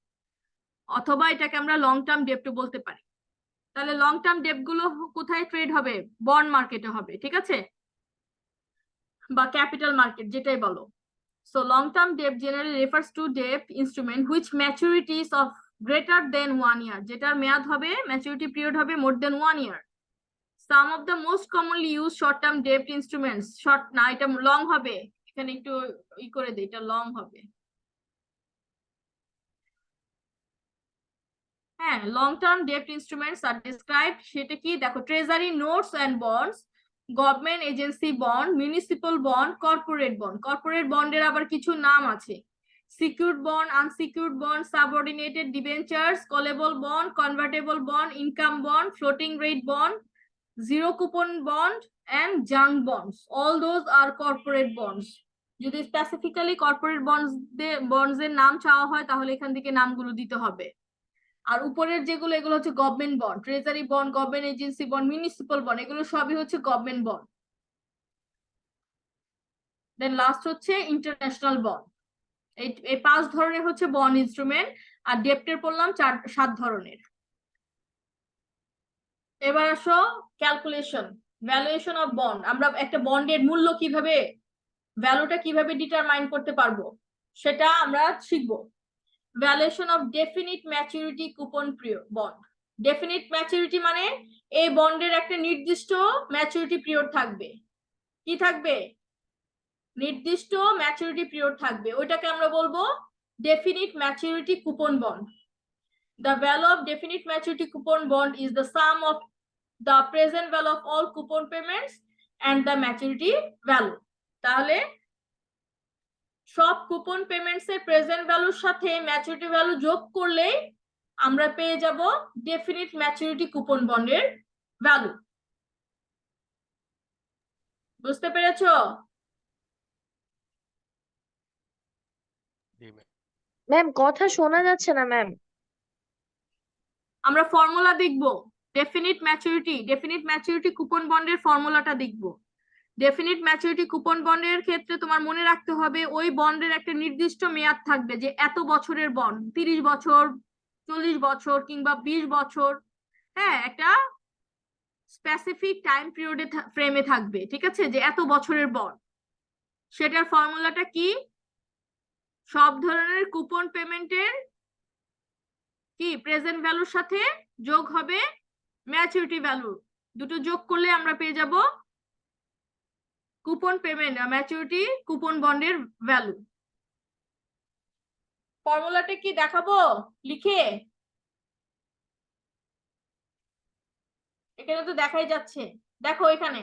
অথবা এটাকে আমরা লং টার্ম ডেপ্ট বলতে পারি। তাহলে লং টার্ম ডেপ্ট গুলো কোথায় ট্রেড হবে? বন্ড মার্কেটে হবে, ঠিক আছে, বা ক্যাপিটাল মার্কেট, যেটাই বলো। So long-term debt generally refers to debt instrument which maturities of greater than 1 year, যেটার মেয়াদ হবে, ম্যাচুরিটি পিরিয়ড হবে more than 1 year. Some of the most commonly used short-term debt instruments, short না, এটা long হবে, এখানে একটু ই করে দিই, এটা লং হবে, হ্যাঁ। long-term debt instruments are described, সেটা কি দেখো, treasury notes and bonds, government agency bond, municipal bond, corporate bond. Corporate বন্ডের আবার কিছু নাম আছে, secured bond, unsecured bond, subordinated debentures, callable bond, convertible bond, income bond, floating rate bond, zero coupon bond and junk bonds, all those are corporate bonds. যদি specifically corporate bonds এর নাম চাওয়া হয়, তাহলে এখান থেকে নামগুলো দিতে হবে। আর উপরের যেগুলো, এগুলো হচ্ছে government bond, treasury bond, government agency bond, municipal bond, এগুলো সবই হচ্ছে গভর্নমেন্ট বন্ড। দেন লাস্ট হচ্ছে ইন্টারন্যাশনাল বন্ড। এই 5 ধরনের হচ্ছে বন্ড ইনস্ট্রুমেন্ট, আর ডেপ্টের বললাম 7 ধরনের। এবার আসো ক্যালকুলেশন, ভ্যালুয়েশন অফ বন্ড। আমরা একটা বন্ডের মূল্য কিভাবে, ভ্যালুটা কিভাবে ডিটারমাইন করতে পারবো, সেটা আমরা শিখবো। Valuation of definite maturity coupon bond. Definite maturity মানে এই বন্ডের একটা নির্দিষ্ট ম্যাচুরিটি পিরিয়ড থাকবে। কি থাকবে? নির্দিষ্ট ম্যাচুরিটি পিরিয়ড থাকবে, ওইটাকে আমরা বলবো definite maturity coupon bond. The value of definite maturity coupon bond is the sum of the present value of all coupon payments and the maturity value. তাহলে সব কুপন পেমেন্টস এর প্রেজেন্ট ভ্যালুর সাথে maturity value যোগ করলে আমরা পেয়ে যাব ডেফিনিট ম্যাচুরিটি কুপন বন্ডের ভ্যালু। বুঝতে পেরেছো? ম্যাম কথা শোনা যাচ্ছে না ম্যাম। আমরা ফর্মুলা দেখব, ডেফিনিট ম্যাচুরিটি কুপন বন্ডের ফর্মুলাটা দেখব। ডেফিনিট ম্যাচুরিটি কুপন বন্ডের ক্ষেত্রে তোমার মনে রাখতে হবে ওই বন্ডের একটা নির্দিষ্ট মেয়াদ থাকবে, যে এত বছরের বন্ড, 30 বছর, 40 বছর কিংবা 20 বছর, হ্যাঁ, একটা স্পেসিফিক টাইম পিরিয়ডে ফ্রেমে থাকবে, ঠিক আছে, যে এত বছরের বন্ড। সেটার ফর্মুলাটা কি? সব ধরনের কুপন পেমেন্টের কি প্রেজেন্ট ভ্যালুর সাথে যোগ হবে ম্যাচুরিটি ভ্যালু, দুটো যোগ করলে আমরা পেয়ে যাব কুপন পেমেন্ট ম্যাচুরিটি কুপন বন্ডের ভ্যালু। ফর্মুলাটা কি দেখাবো লিখে? এখানে তো দেখাই যাচ্ছে, দেখো এখানে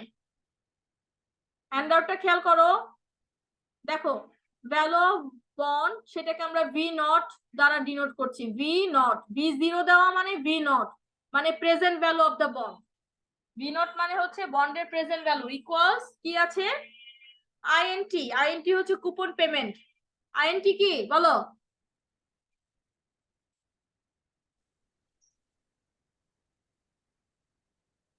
হ্যান্ডআউটটা খেয়াল করো, দেখো ভ্যালু অফ বন্ড, সেটাকে আমরা ভি নট দ্বারা ডিনোট করছি। ভি নট, V0 দেওয়া মানে ভি নট মানে present value of the bond. V naught মানে হচ্ছে বন্ডের প্রেজেন্ট ভ্যালু ইকুয়ালস কি আছে, আইএনটি। আইএনটি হচ্ছে কুপন পেমেন্ট। আইএনটি কি বলো?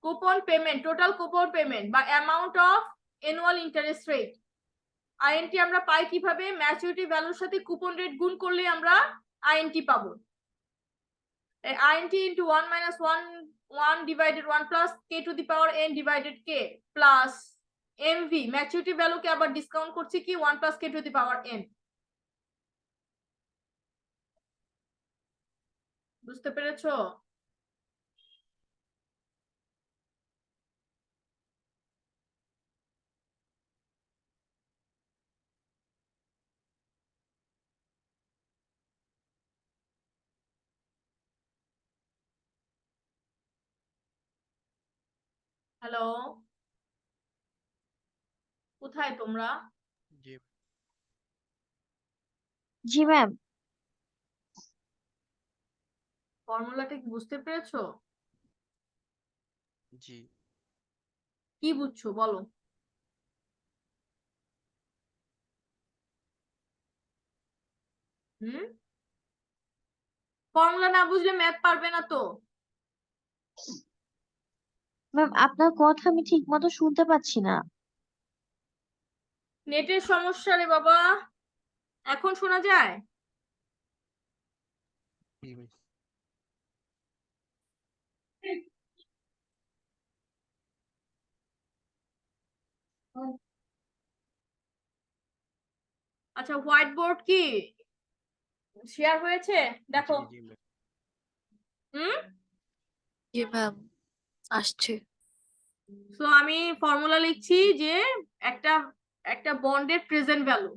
Coupon payment, total coupon payment বা amount of annual interest rate. INT আমরা পাই কিভাবে? ম্যাচুরিটি ভ্যালুর সাথে কুপন রেট গুণ করলে আমরা আইএনটি পাবো। Int into 1 minus 1 divided 1 plus k to the power n divided k plus MV, maturity ভ্যালুকে আবার ডিসকাউন্ট করছি কি 1 plus k to the power n। বুঝতে পেরেছো? হ্যালো, কোথায় তোমরা? জি জি ম্যাম। ফর্মুলাটা কি বুঝতে পেরেছো? জি কি বুঝছো বলো? হুম, ফর্মুলা না বুঝলে ম্যাথ পারবে না তো। ম্যাম আপনার কথা আমি ঠিক মতো শুনতে পাচ্ছি না। নেটের সমস্যা রে বাবা। এখন শোনা যায়? জি ম্যাম। আচ্ছা, হোয়াইট বোর্ড কি শেয়ার হয়েছে? দেখো। জি জি ম্যাম। হুম, জি ম্যাম, আসছে। তো আমি ফর্মুলা লিখছি যে একটা একটা বন্ডের প্রেজেন্ট ভ্যালু।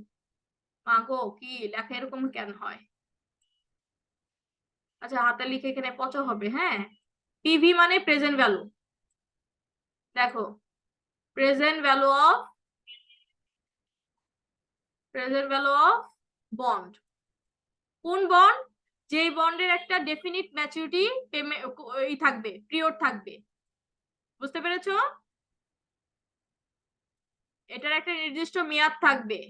মাগো কি লেখা এরকম কেন হয়? আচ্ছা, হাতে লিখে এখানে পচা হবে। হ্যাঁ, পিভি মানে প্রেজেন্ট ভ্যালু। দেখো, প্রেজেন্ট ভ্যালু অফ বন্ড। কোন বন্ড? যেই বন্ডের একটা ডেফিনিট ম্যাচুরিটি থাকবে, পিরিয়ড থাকবে। বুঝতে পেরেছো? এটার একটা নির্দিষ্ট মেয়াদ থাকবে।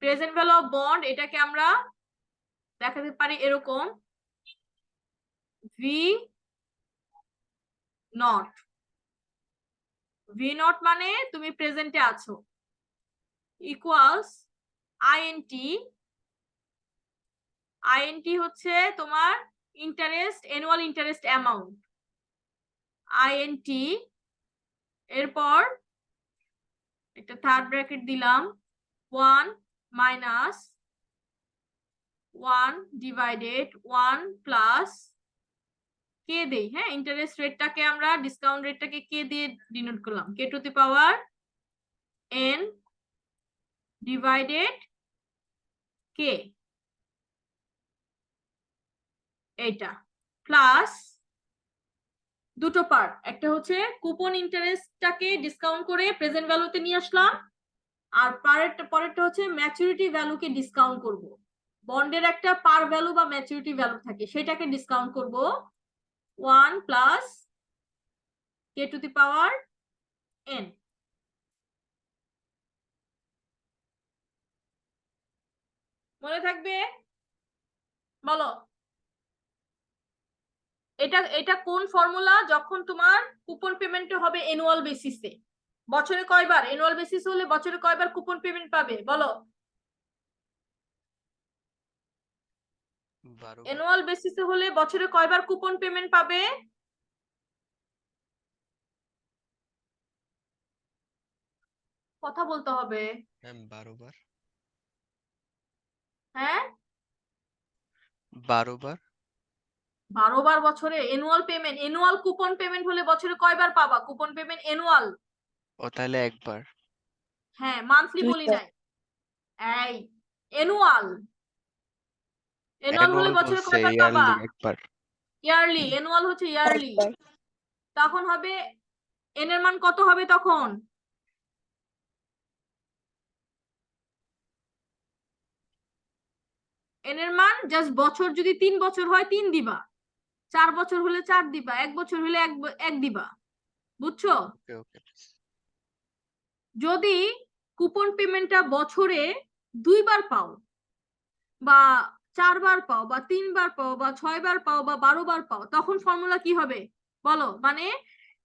প্রেজেন্ট ভ্যালু অফ বন্ড এটাকে আমরা দেখাতে পারি এরকম, ভি নট। ভি নট মানে তুমি প্রেজেন্টে আছো, ইকুয়ালস আইএনটি। আইএনটি হচ্ছে তোমার interest, annual interest amount, int. এরপর একটা থার্ড ব্র্যাকেট দিলাম, 1 মাইনাস 1 ডিভাইডেড 1 প্লাস কে দেই। হ্যাঁ, ইন্টারেস্ট রেটটাকে আমরা, ডিসকাউন্ট রেটটাকে কে দিয়ে ডিনোট করলাম, K to the power N divided K, এইটা প্লাস দুটো পার্ট। একটা হচ্ছে কুপন ইন্টারেস্টটাকে ডিসকাউন্ট করে প্রেজেন্ট ভ্যালুতে নিয়ে আসলাম, আর পরেরটা হচ্ছে ম্যাচুরিটি ভ্যালুকে ডিসকাউন্ট করব। বন্ডের একটা পার ভ্যালু বা ম্যাচুরিটি ভ্যালু থাকে, সেটাকে ডিসকাউন্ট করব 1 plus K to the power n. মনে থাকবে? বলো। এটা এটা কোন ফর্মুলা? যখন তোমার কুপন পেমেন্ট হবে অ্যানুয়াল বেসিসে। বছরে কয়বার অ্যানুয়াল বেসিস হলে বছরে কয়বার কুপন পেমেন্ট পাবে বলো? 12 বার। অ্যানুয়াল বেসিসে হলে বছরে কয়বার কুপন পেমেন্ট পাবে? কথা বলতে হবে। ম্যাম 12 বার। হ্যাঁ, 12 বার। 12 বার বছরে annual payment. Annual coupon payment হলে বছরে কয়বার পাবা কুপন পেমেন্ট অ্যানুয়াল? ও তাহলে একবার। হ্যাঁ, মান্থলি বলি নাই, এই অ্যানুয়াল। অ্যানুয়াল হলে অ্যানুয়াল বছরে বলছে, কয়বার পাবা? ইয়ারলি একবার। ইয়ারলি। অ্যানুয়াল হচ্ছে ইয়ারলি। তখন হবে এন এর মান কত হবে তখন? এন এর মান জাস্ট বছর যদি 3 বছর হয় 3 দিবা, 4 বছর হলে 4 দিবা, 1 বছর হলে 1 দিবা। বুঝছো? ওকে ওকে। যদি কুপন পেমেন্টটা বছরে 2 বার পাও বা 4 বার পাও বা 3 বার পাও বা 6 বার পাও বা 12 বার পাও, তখন ফর্মুলা কি হবে বলো? মানে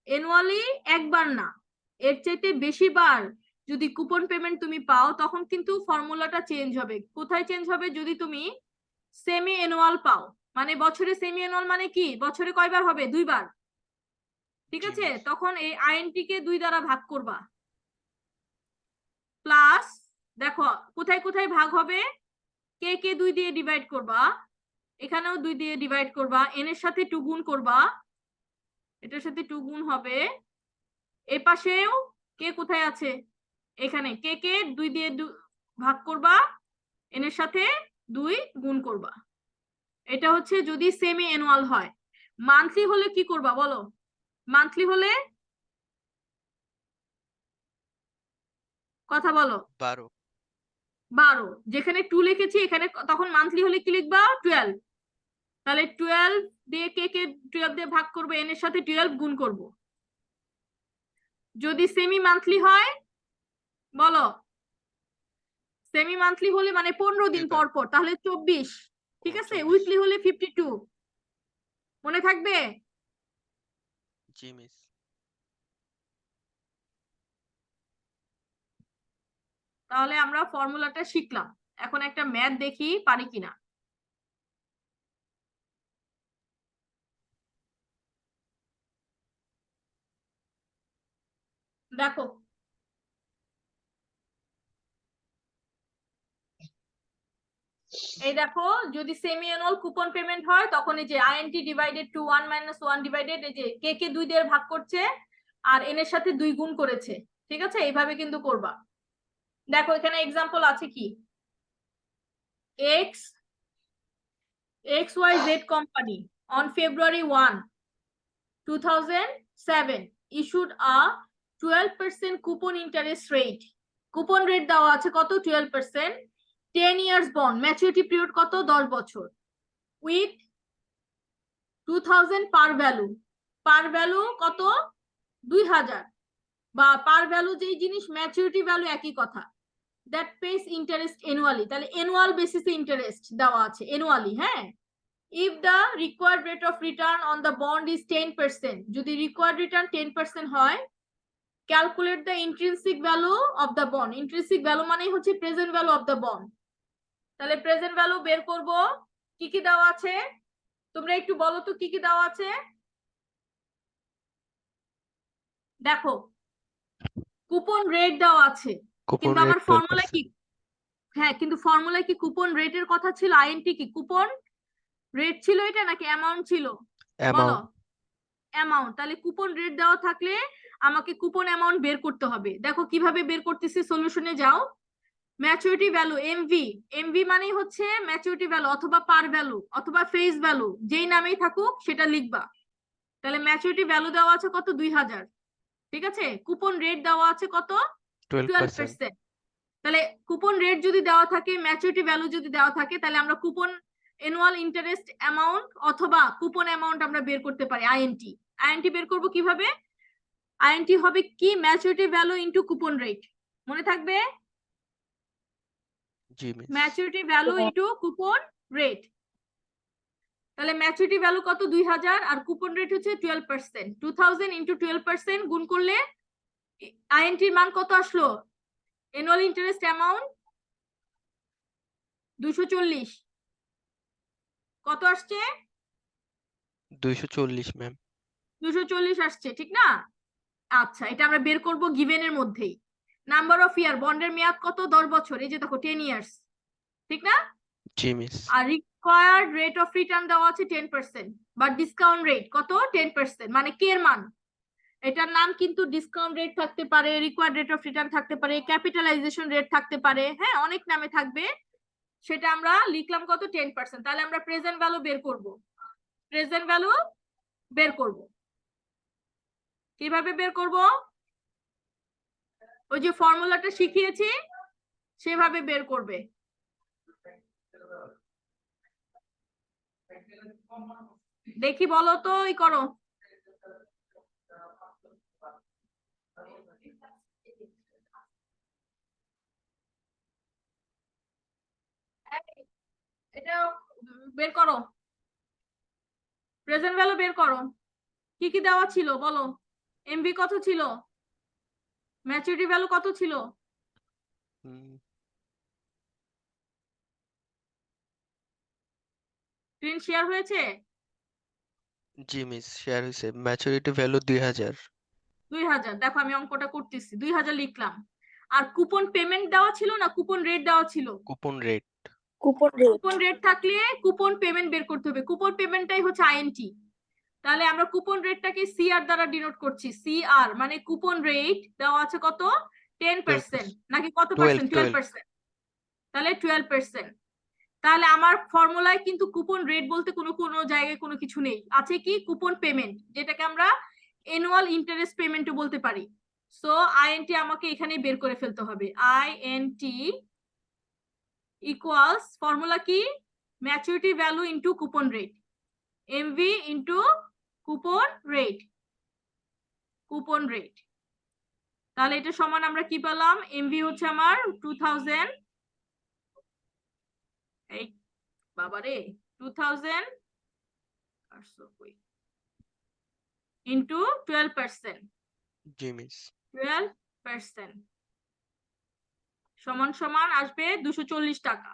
অ্যানুয়ালি একবার না, এর চাইতে বেশি বার যদি কুপন পেমেন্ট তুমি পাও, তখন কিন্তু ফর্মুলাটা চেঞ্জ হবে। কোথায় চেঞ্জ হবে? যদি তুমি সেমি অ্যানুয়াল পাও, মানে বছরে সেমি অ্যানুয়াল মানে কি, বছরে কয়বার হবে? 2 বার। ঠিক জি আছে, ম্যাম। তখন এই আইএনটি কে 2 দ্বারা ভাগ করবা, প্লাস দেখো কোথায় কোথায় ভাগ হবে, কে কে 2 দিয়ে ডিভাইড করবা, এখানেও 2 দিয়ে ডিভাইড করবা, n এর সাথে 2 গুণ করবা, এটার সাথে 2 গুণ হবে। এই পাশেও কে কোথায় আছে, এখানে কে কে 2 দিয়ে ভাগ করবা, n এর সাথে 2 গুণ করবা। এটা হচ্ছে যদি সেমি অ্যানুয়াল হয়। মান্থলি হলে কি করবা বলো? মান্থলি হলে কথা বলো। 12 12, যেখানে 2 লিখেছি এখানে তখন মান্থলি হলে কি লিখবা? 12। তাহলে 12 দিয়ে কে কে 12 দিয়ে ভাগ করবো, n এর সাথে 12 গুণ করব। যদি সেমি মান্থলি হয় বলো, সেমি মান্থলি হলে মানে 15 দিন পর 2 বার পর, তাহলে 24। ঠিক ও আছে, 24 উইকলি হলে 52। মনে থাকবে? জি মিস। তাহলে আমরা ফর্মুলাটা শিখলাম, এখন একটা ম্যাথ দেখি পারি কিনা। দেখো, এই দেখো, যদি সেমি অ্যানুয়াল কুপন পেমেন্ট হয় তখন এই যে আইএনটি ডিভাইডেড টু 1 - 1 ডিভাইডেড, এই যে কে কে 2 দিয়ে ভাগ করছে আর n এর সাথে 2 গুণ করেছে। ঠিক আছে, এইভাবে কিন্তু করবা। দেখো এখানে এক্সাম্পল আছে কি, XYZ company on February 1, 2007 issued a 12% coupon interest rate. Coupon rate দেওয়া আছে কত? 12%। 10 years bond, ম্যাচুরিটি পিরিয়ড কত? 10 বছর। With 2000 par value, par value কত? 2000, বা পার ভ্যালু যেই জিনিস ম্যাচুরিটি ভ্যালু একই কথা। দ্যাট পেস ইন্টারেস্ট অ্যানুয়ালি, তাহলে অ্যানুয়াল বেসিসে ইন্টারেস্ট দেওয়া আছে অ্যানুয়ালি। হ্যাঁ, if the required rate of return on the bond is 10%, যদি required return 10% হয়, calculate the intrinsic value of the bond. Intrinsic value মানে হচ্ছে present value of the bond। তাহলে প্রেজেন্ট ভ্যালু বের করব। কি কি দেওয়া আছে তোমরা একটু বলো তো, কি কি দেওয়া আছে? দেখো, কুপন রেট দেওয়া আছে, কুপন কিন্তু রেট আমার ফর্মুলা 12%। কি? হ্যাঁ, কিন্তু ফর্মুলায় কি কুপন রেটের কথা ছিল? আইএনটি কি কুপন রেট ছিল এটা, নাকি অ্যামাউন্ট ছিল? বলো। অ্যামাউন্ট। অ্যামাউন্ট। তাহলে কুপন রেট দেওয়া থাকলে আমাকে কুপন অ্যামাউন্ট বের করতে হবে। দেখো কিভাবে বের করতেছি, সলিউশনে যাও। ম্যাচুরিটি ভ্যালু এমভি, এমভি মানে হচ্ছে ম্যাচুরিটি ভ্যালু অথবা পার ভ্যালু অথবা ফেস ভ্যালু, যেই নামেই থাকুক সেটা লিখবা। তাহলে ম্যাচুরিটি ভ্যালু দেওয়া আছে কত? 2000। ঠিক আছে, কুপন রেট দেওয়া আছে কত? 12%। 12%। তাহলে কুপন রেট যদি দেওয়া থাকে, ম্যাচুরিটি ভ্যালু যদি দেওয়া থাকে, তাহলে আমরা কুপন অ্যানুয়াল ইন্টারেস্ট অ্যামাউন্ট অথবা কুপন অ্যামাউন্ট আমরা বের করতে পারি। আইএনটি, আইএনটি বের করব কিভাবে? আইএনটি হবে কি? Maturity value into coupon rate. মনে থাকবে? জি miss. Maturity value into coupon rate. তাহলে ম্যাচুরিটি ভ্যালু কত? 2000, আর কুপন রেট হচ্ছে 12%। 2000 ইনটু 12% গুণ করলে আইএনটির মান কত আসলো? Annual interest amount 240। কত আসছে? 240 ম্যাম। 240 আসছে, ঠিক না? আচ্ছা, এটা আমরা বের করব গিভেনের মধ্যেই। নাম্বার অফ ইয়ার, বন্ডের মেয়াদ কত? 10 বছর, এই যে দেখো 10 ইয়ার্স, ঠিক না? জি মিস। আর রিকোয়ার্ড রেট অফ রিটার্ন দেওয়া আছে 10%, বা ডিসকাউন্ট রেট কত? 10%। মানে কে এর মান, এটার নাম কিন্তু ডিসকাউন্ট রেট থাকতে পারে, রিকোয়ার্ড রেট অফ রিটার্ন থাকতে পারে, ক্যাপিটালাইজেশন রেট থাকতে পারে, হ্যাঁ অনেক নামে থাকবে। সেটা আমরা লিখলাম কত? 10%। তাহলে আমরা প্রেজেন্ট ভ্যালু বের করব। প্রেজেন্ট ভ্যালু বের করব কিভাবে বের করব? ওই যে ফর্মুলাটা শিখিয়েছি সেভাবে বের করবে। দেখি বলো তো, এই করো। এটা বের করো, প্রেজেন্ট ভ্যালু বের করো। কি কি দেওয়া ছিল বলো? এমভি কত ছিল? ম্যাচুরিটি ভ্যালু কত ছিল? স্ক্রিন শেয়ার হয়েছে? জি মিস, শেয়ার হয়েছে। Maturity value 2000। 2000। দেখো আমি অঙ্কটা করতেছি, 2000 লিখলাম। আর কুপন পেমেন্ট দেওয়া ছিল না কুপন রেট দেওয়া ছিল? Coupon rate coupon rate coupon rate থাকলে কুপন পেমেন্ট বের করতে হবে, কুপন পেমেন্টটাই হচ্ছে আইএনটি। তাহলে আমরা কুপন রেটটাকে সিআর দ্বারা ডিনোট করছি, সিআর মানে কুপন রেট দেওয়া আছে কত 10% নাকি কত পার্সেন্ট 12%, তাহলে 12%। তাহলে আমার ফর্মুলায় কিন্তু কুপন রেট বলতে কোনো কোনো জায়গায় কোনো কিছু নেই, আছে কি কুপন পেমেন্ট, যেটাকে আমরা অ্যানুয়াল ইন্টারেস্ট পেমেন্টও বলতে পারি। সো আইএনটি আমাকে এখানে বের করে ফেলতে হবে, আইএনটি ইকুয়ালস ফর্মুলা কি maturity value into coupon rate, MV into coupon rate, coupon rate. তাহলে এটা সমান আমরা কি পেলাম, এমভি হচ্ছে আমার 2000, এই বাবারে 2000 ইনটু 12%, জি মিস 12% সমান সমান আসবে 240 টাকা।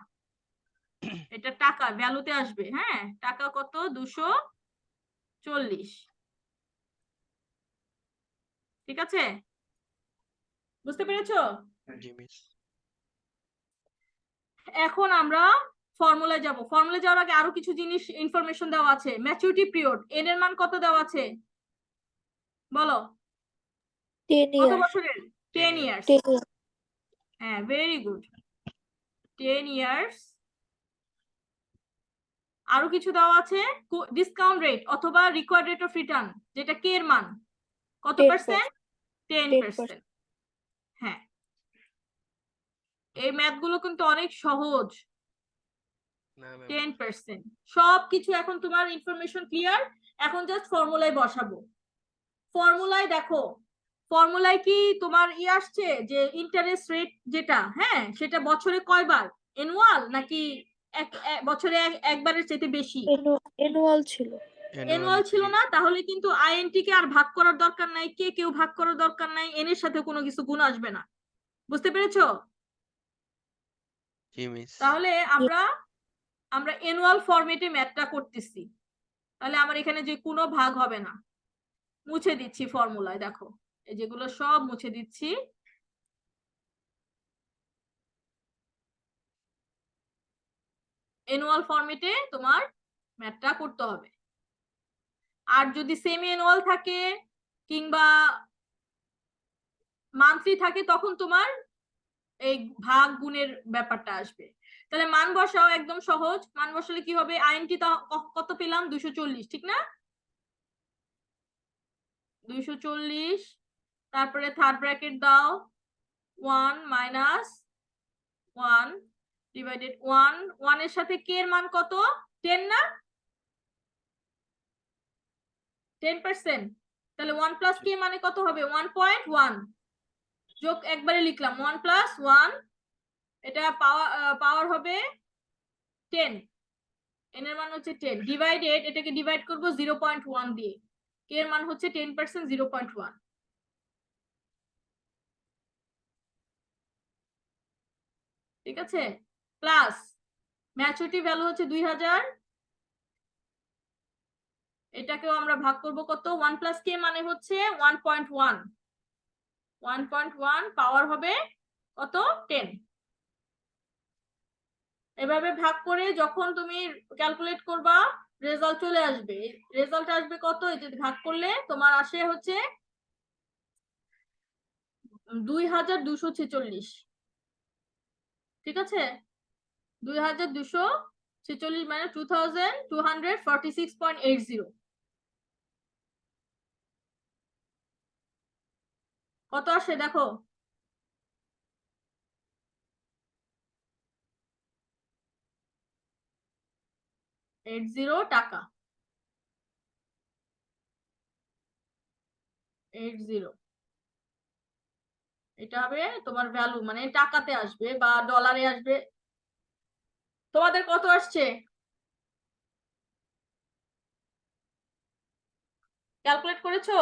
এটা টাকা ভ্যালুতে আসবে, হ্যাঁ টাকা কত 240, ঠিক আছে বুঝতে পেরেছো? জি মিস এখন আমরা ফর্মুলায় যাব, ফর্মুলায় যাওয়ার আগে আরো কিছু জিনিস ইনফরমেশন দেওয়া আছে। ম্যাচুরিটি পিরিয়ড এন এর মান কত দেওয়া আছে বলো, 10 কত ইয়ার বছরের 10 ইয়ার্স, 10 ইয়ার হ্যাঁ ভেরি গুড 10 ইয়ার্স। আরো কিছু দেওয়া আছে ডিসকাউন্ট রেট অথবা রিকোয়ার্ড রেট অফ রিটার্ন, যেটা কে এর মান কত 10%, পার্সেন্ট 10%। হ্যাঁ এই ম্যাথ গুলো কিন্তু অনেক সহজ, না ম্যাম 10%। সবকিছু এখন তোমার ইনফরমেশন ক্লিয়ার, এখন জাস্ট ফর্মুলায় বসাবো। ফর্মুলায় দেখো, ফর্মুলায় কি তোমার আসছে যে ইন্টারেস্ট রেট যেটা, হ্যাঁ সেটা বছরে কয়বার, অ্যানুয়াল নাকি বছরে একবারের চাইতে বেশি? অ্যানুয়াল ছিল অ্যানুয়াল ছিল না, তাহলে কিন্তু আইএনটি কে আর ভাগ করার দরকার নাই, কে কেউ ভাগ করার দরকার নাই, এন এর সাথে কোনো কিছু গুণ আসবে না, বুঝতে পেরেছো? জি মিস তাহলে আমরা আমরা অ্যানুয়াল ফরম্যাটে ম্যাথটা করতেছি, তাহলে আমার এখানে যে কোনো ভাগ হবে না, মুছে দিচ্ছি ফর্মুলায়, দেখো এই যেগুলো সব মুছে দিচ্ছি। অ্যানুয়াল ফরম্যাটে তোমার ম্যাথটা করতে হবে। আর যদি সেমি অ্যানুয়াল থাকে কিংবা মান্থলি থাকে তখন তোমার এই ভাগ গুণের ব্যাপারটা আসবে। তাহলে মান বসাও, একদম সহজ, মান বসালে কি হবে, আইএনটি কত পেলাম 240, ঠিক না 240, তারপরে থার্ড ব্র্যাকেট দাও 1 মাইনাস 1 ডিভাইডেড 1 এর সাথে কে এর মান কত 10 না 10%, তাহলে 1 প্লাস কে মানে কত হবে 1.1, যোগ একবারে লিখলাম 1 প্লাস 1, এটা পাওয়ার হবে 10, এন এর মান হচ্ছে 10, ডিভাইডেড এটাকে ডিভাইড করব 0.1 দিয়ে, কে এর মান হচ্ছে 10% 0.1, ঠিক আছে প্লাস ম্যাচুরিটি ভ্যালু হচ্ছে 2000, এটাকেও আমরা ভাগ করব কত 1 প্লাস কে মানে হচ্ছে 1.1, 1.1 পাওয়ার হবে কত 10। এভাবে ভাগ করে যখন তুমি ক্যালকুলেট করবা রেজাল্ট চলে আসবে, রেজাল্ট আসবে কত, এই যে ভাগ করলে তোমার আসে হচ্ছে 2246, ঠিক আছে 2246 মানে 2246.80, কত আসে দেখো, টাকা 80, এটা হবে তোমার ভ্যালু, মানে টাকাতে আসবে বা ডলারে আসবে। তোমাদের কত আসছে ক্যালকুলেট করেছো?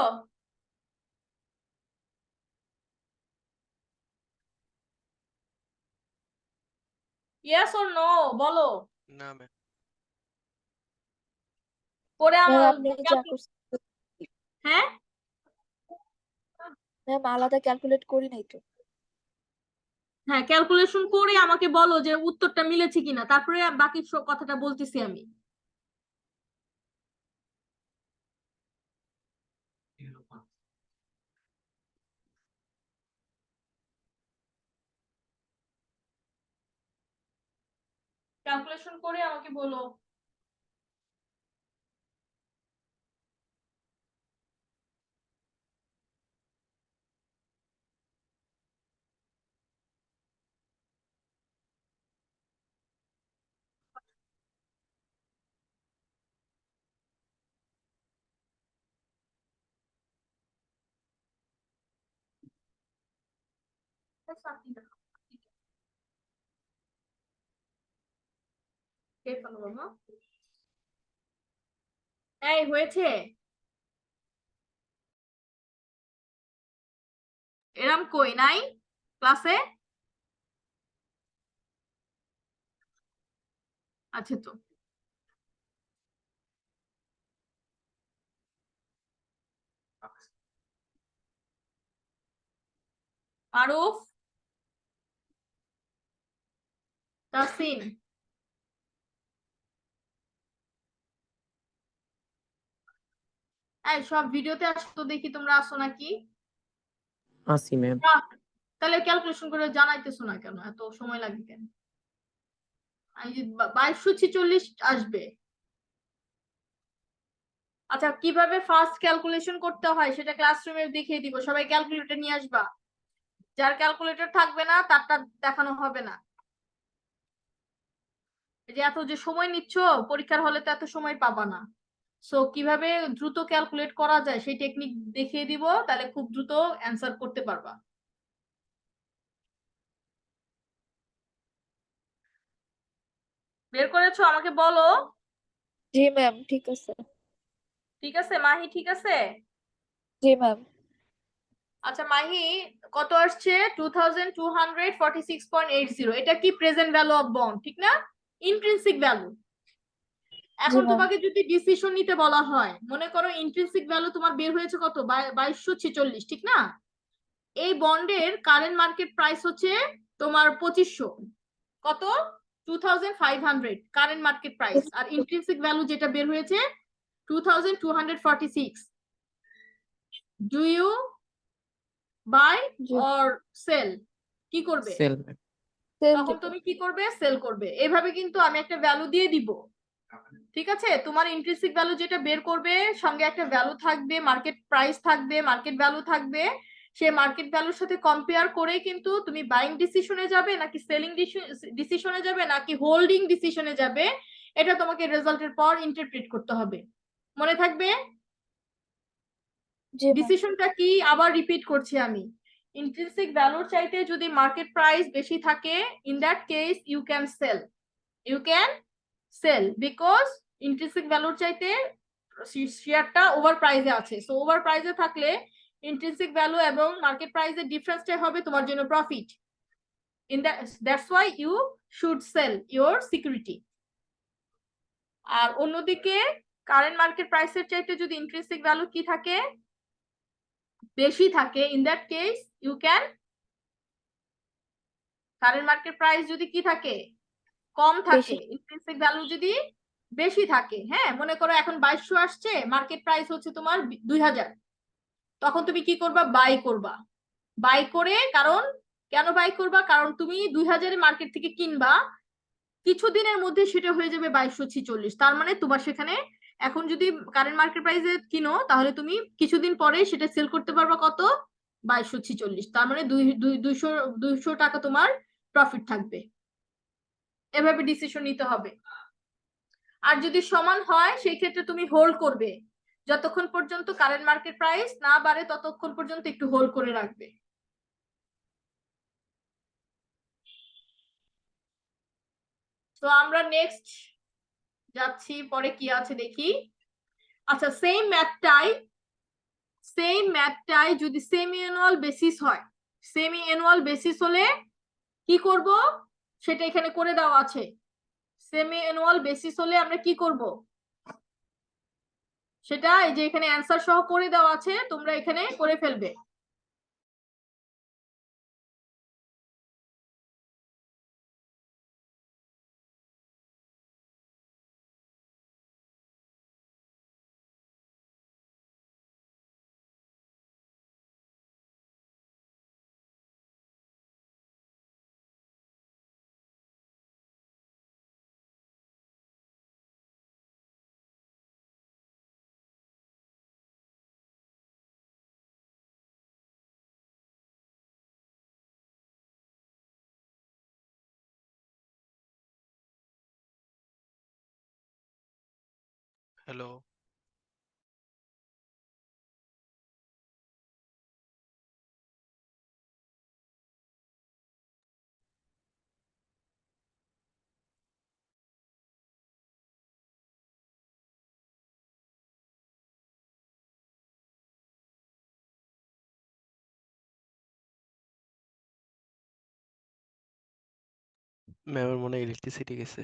ইয়েস অর নো বলো, না ম্যাম পরে ম্যাম আপনি যা করছেন হ্যাঁ ম্যাম আলাদা ক্যালকুলেট করি নাই তো হ্যাঁ, ক্যালকুলেশন করে আমাকে বলো যে উত্তরটা মিলেছে কিনা, তারপরে বাকি কথাটা বলতেছি আমি। ক্যালকুলেশন করে আমাকে বলো। এই হয়েছে, এরম কই নাই ক্লাসে? আছে তো। আরুফ, তাসিন, এই সব ভিডিওতে আসতো দেখি, তোমরা আসো নাকি? আসি ম্যাম। তাহলে ক্যালকুলেশন করে জানাইতেছো না কেন, এত সময় লাগবে কেন? 2246 আসবে। আচ্ছা, কিভাবে ফার্স্ট ক্যালকুলেশন করতে হয় সেটা ক্লাসরুমে দেখিয়ে দিব, সবাই ক্যালকুলেটর নিয়ে আসবা। যার ক্যালকুলেটর থাকবে না তারটা দেখানো হবে না। এই যে এত যে সময় নিচ্ছ পরীক্ষার হলে, তো এত সময় পাবা না। সো কিভাবে দ্রুত ক্যালকুলেট করা যায় সেই টেকনিক দেখিয়ে দিব, তাহলে খুব দ্রুত অ্যান্সার করতে পারবা। বের করেছো? আমাকে বলো। জি ম্যাম, ঠিক আছে। ঠিক আছে মাহি, ঠিক আছে। জি ম্যাম। আচ্ছা মাহি, কত আসছে? 2246.80। এটা কি প্রেজেন্ট ভ্যালু অফ বন্ড, ঠিক না? Intrinsic value. জি এখন ম্যাম। তোমাকে যদি ডিসিশন নিতে বলা হয়, মনে করো ইন্ট্রিনসিক ভ্যালু তোমার বের হয়েছে কত, 2246, ঠিক না? এই বন্ডের কারেন্ট মার্কেট প্রাইস হচ্ছে তোমার 2500। কত? 2500 কারেন্ট মার্কেট প্রাইস। আর ইন্ট্রিনসিক ভ্যালু যেটা বের হয়েছে 2246। ডু ইউ বাই জি। Or sell? কি করবে? Sell ma'am. সেল তখন দিব। তুমি কি করবে? সেল করবে। এভাবে কিন্তু আমি একটা ভ্যালু দিয়ে দিব, ঠিক আছে? তোমার ইন্ট্রিনসিক ভ্যালু যেটা বের করবে, সঙ্গে একটা ভ্যালু থাকবে, মার্কেট প্রাইস থাকবে, মার্কেট ভ্যালু থাকবে। সেই মার্কেট ভ্যালুর সাথে কম্পেয়ার করে কিন্তু তুমি বাইং ডিসিশনে যাবে নাকি সেলিং ডিসিশনে যাবে নাকি হোল্ডিং ডিসিশনে যাবে, এটা তোমাকে রেজাল্টের পর ইন্টারপ্রিট করতে হবে। মনে থাকবে? জি ম্যাম। ডিসিশনটা কি আবার রিপিট করছি আমি। ইন্ট্রিনসিক ভ্যালুর চাইতে যদি মার্কেট প্রাইস বেশি থাকে, in that case you can sell. You can sell because intrinsic ভ্যালুর চাইতে শেয়ারটা ওভার প্রাইসে আছে। সো ওভার প্রাইসে থাকলে ইন্ট্রিনসিক ভ্যালু এবং মার্কেট প্রাইসের ডিফারেন্সটা হবে তোমার জন্য profit. And that's why you should sell your security. আর অন্যদিকে কারেন্ট মার্কেট প্রাইসের চাইতে যদি ইন্ট্রিনসিক ভ্যালু কি থাকে, বেশি থাকে, in that case you can, current market price যদি কি থাকে, কম থাকে, বেশি। ইন্ট্রিনসিক ভ্যালু যদি বেশি থাকে, হ্যাঁ মনে করো এখন 2200 আসছে, মার্কেট প্রাইস হচ্ছে তোমার 2000, তখন তুমি কি করবা? বাই করবা। বাই করে, কারণ কেন বাই করবা? কারণ তুমি 2000-এ মার্কেট থেকে কিনবা, কিছুদিনের মধ্যে সেটা হয়ে যাবে 2246। তার মানে তোমার সেখানে এখন যদি কারেন্ট মার্কেট প্রাইসে কিনো, তাহলে তুমি কিছুদিন পরে সেটা সেল করতে পারবা কত? 2246। তার মানে 200 টাকা তোমার প্রফিট থাকবে। এভাবে ডিসিশন নিতে হবে। আর যদি সমান হয় সেই ক্ষেত্রে তুমি হোল্ড করবে, যতক্ষণ পর্যন্ত কারেন্ট মার্কেট প্রাইস না বাড়ে ততক্ষণ পর্যন্ত একটু হোল্ড করে রাখবে। তো আমরা নেক্সট যাচ্ছি, পরে কি আছে দেখি। আচ্ছা, সেম ম্যাথটাই যদি সেমি অ্যানুয়াল বেসিস হয়, সেমি অ্যানুয়াল বেসিস হলে কি করব সেটা এখানে করে দেওয়া আছে। সেমি অ্যানুয়াল বেসিস হলে আমরা কি করব সেটা এই যে এখানে অ্যান্সার সহ করে দেওয়া আছে, তোমরা এখানে করে ফেলবে। হ্যালো। ম্যামের মনে হয় ইলেকট্রিসিটি গেছে।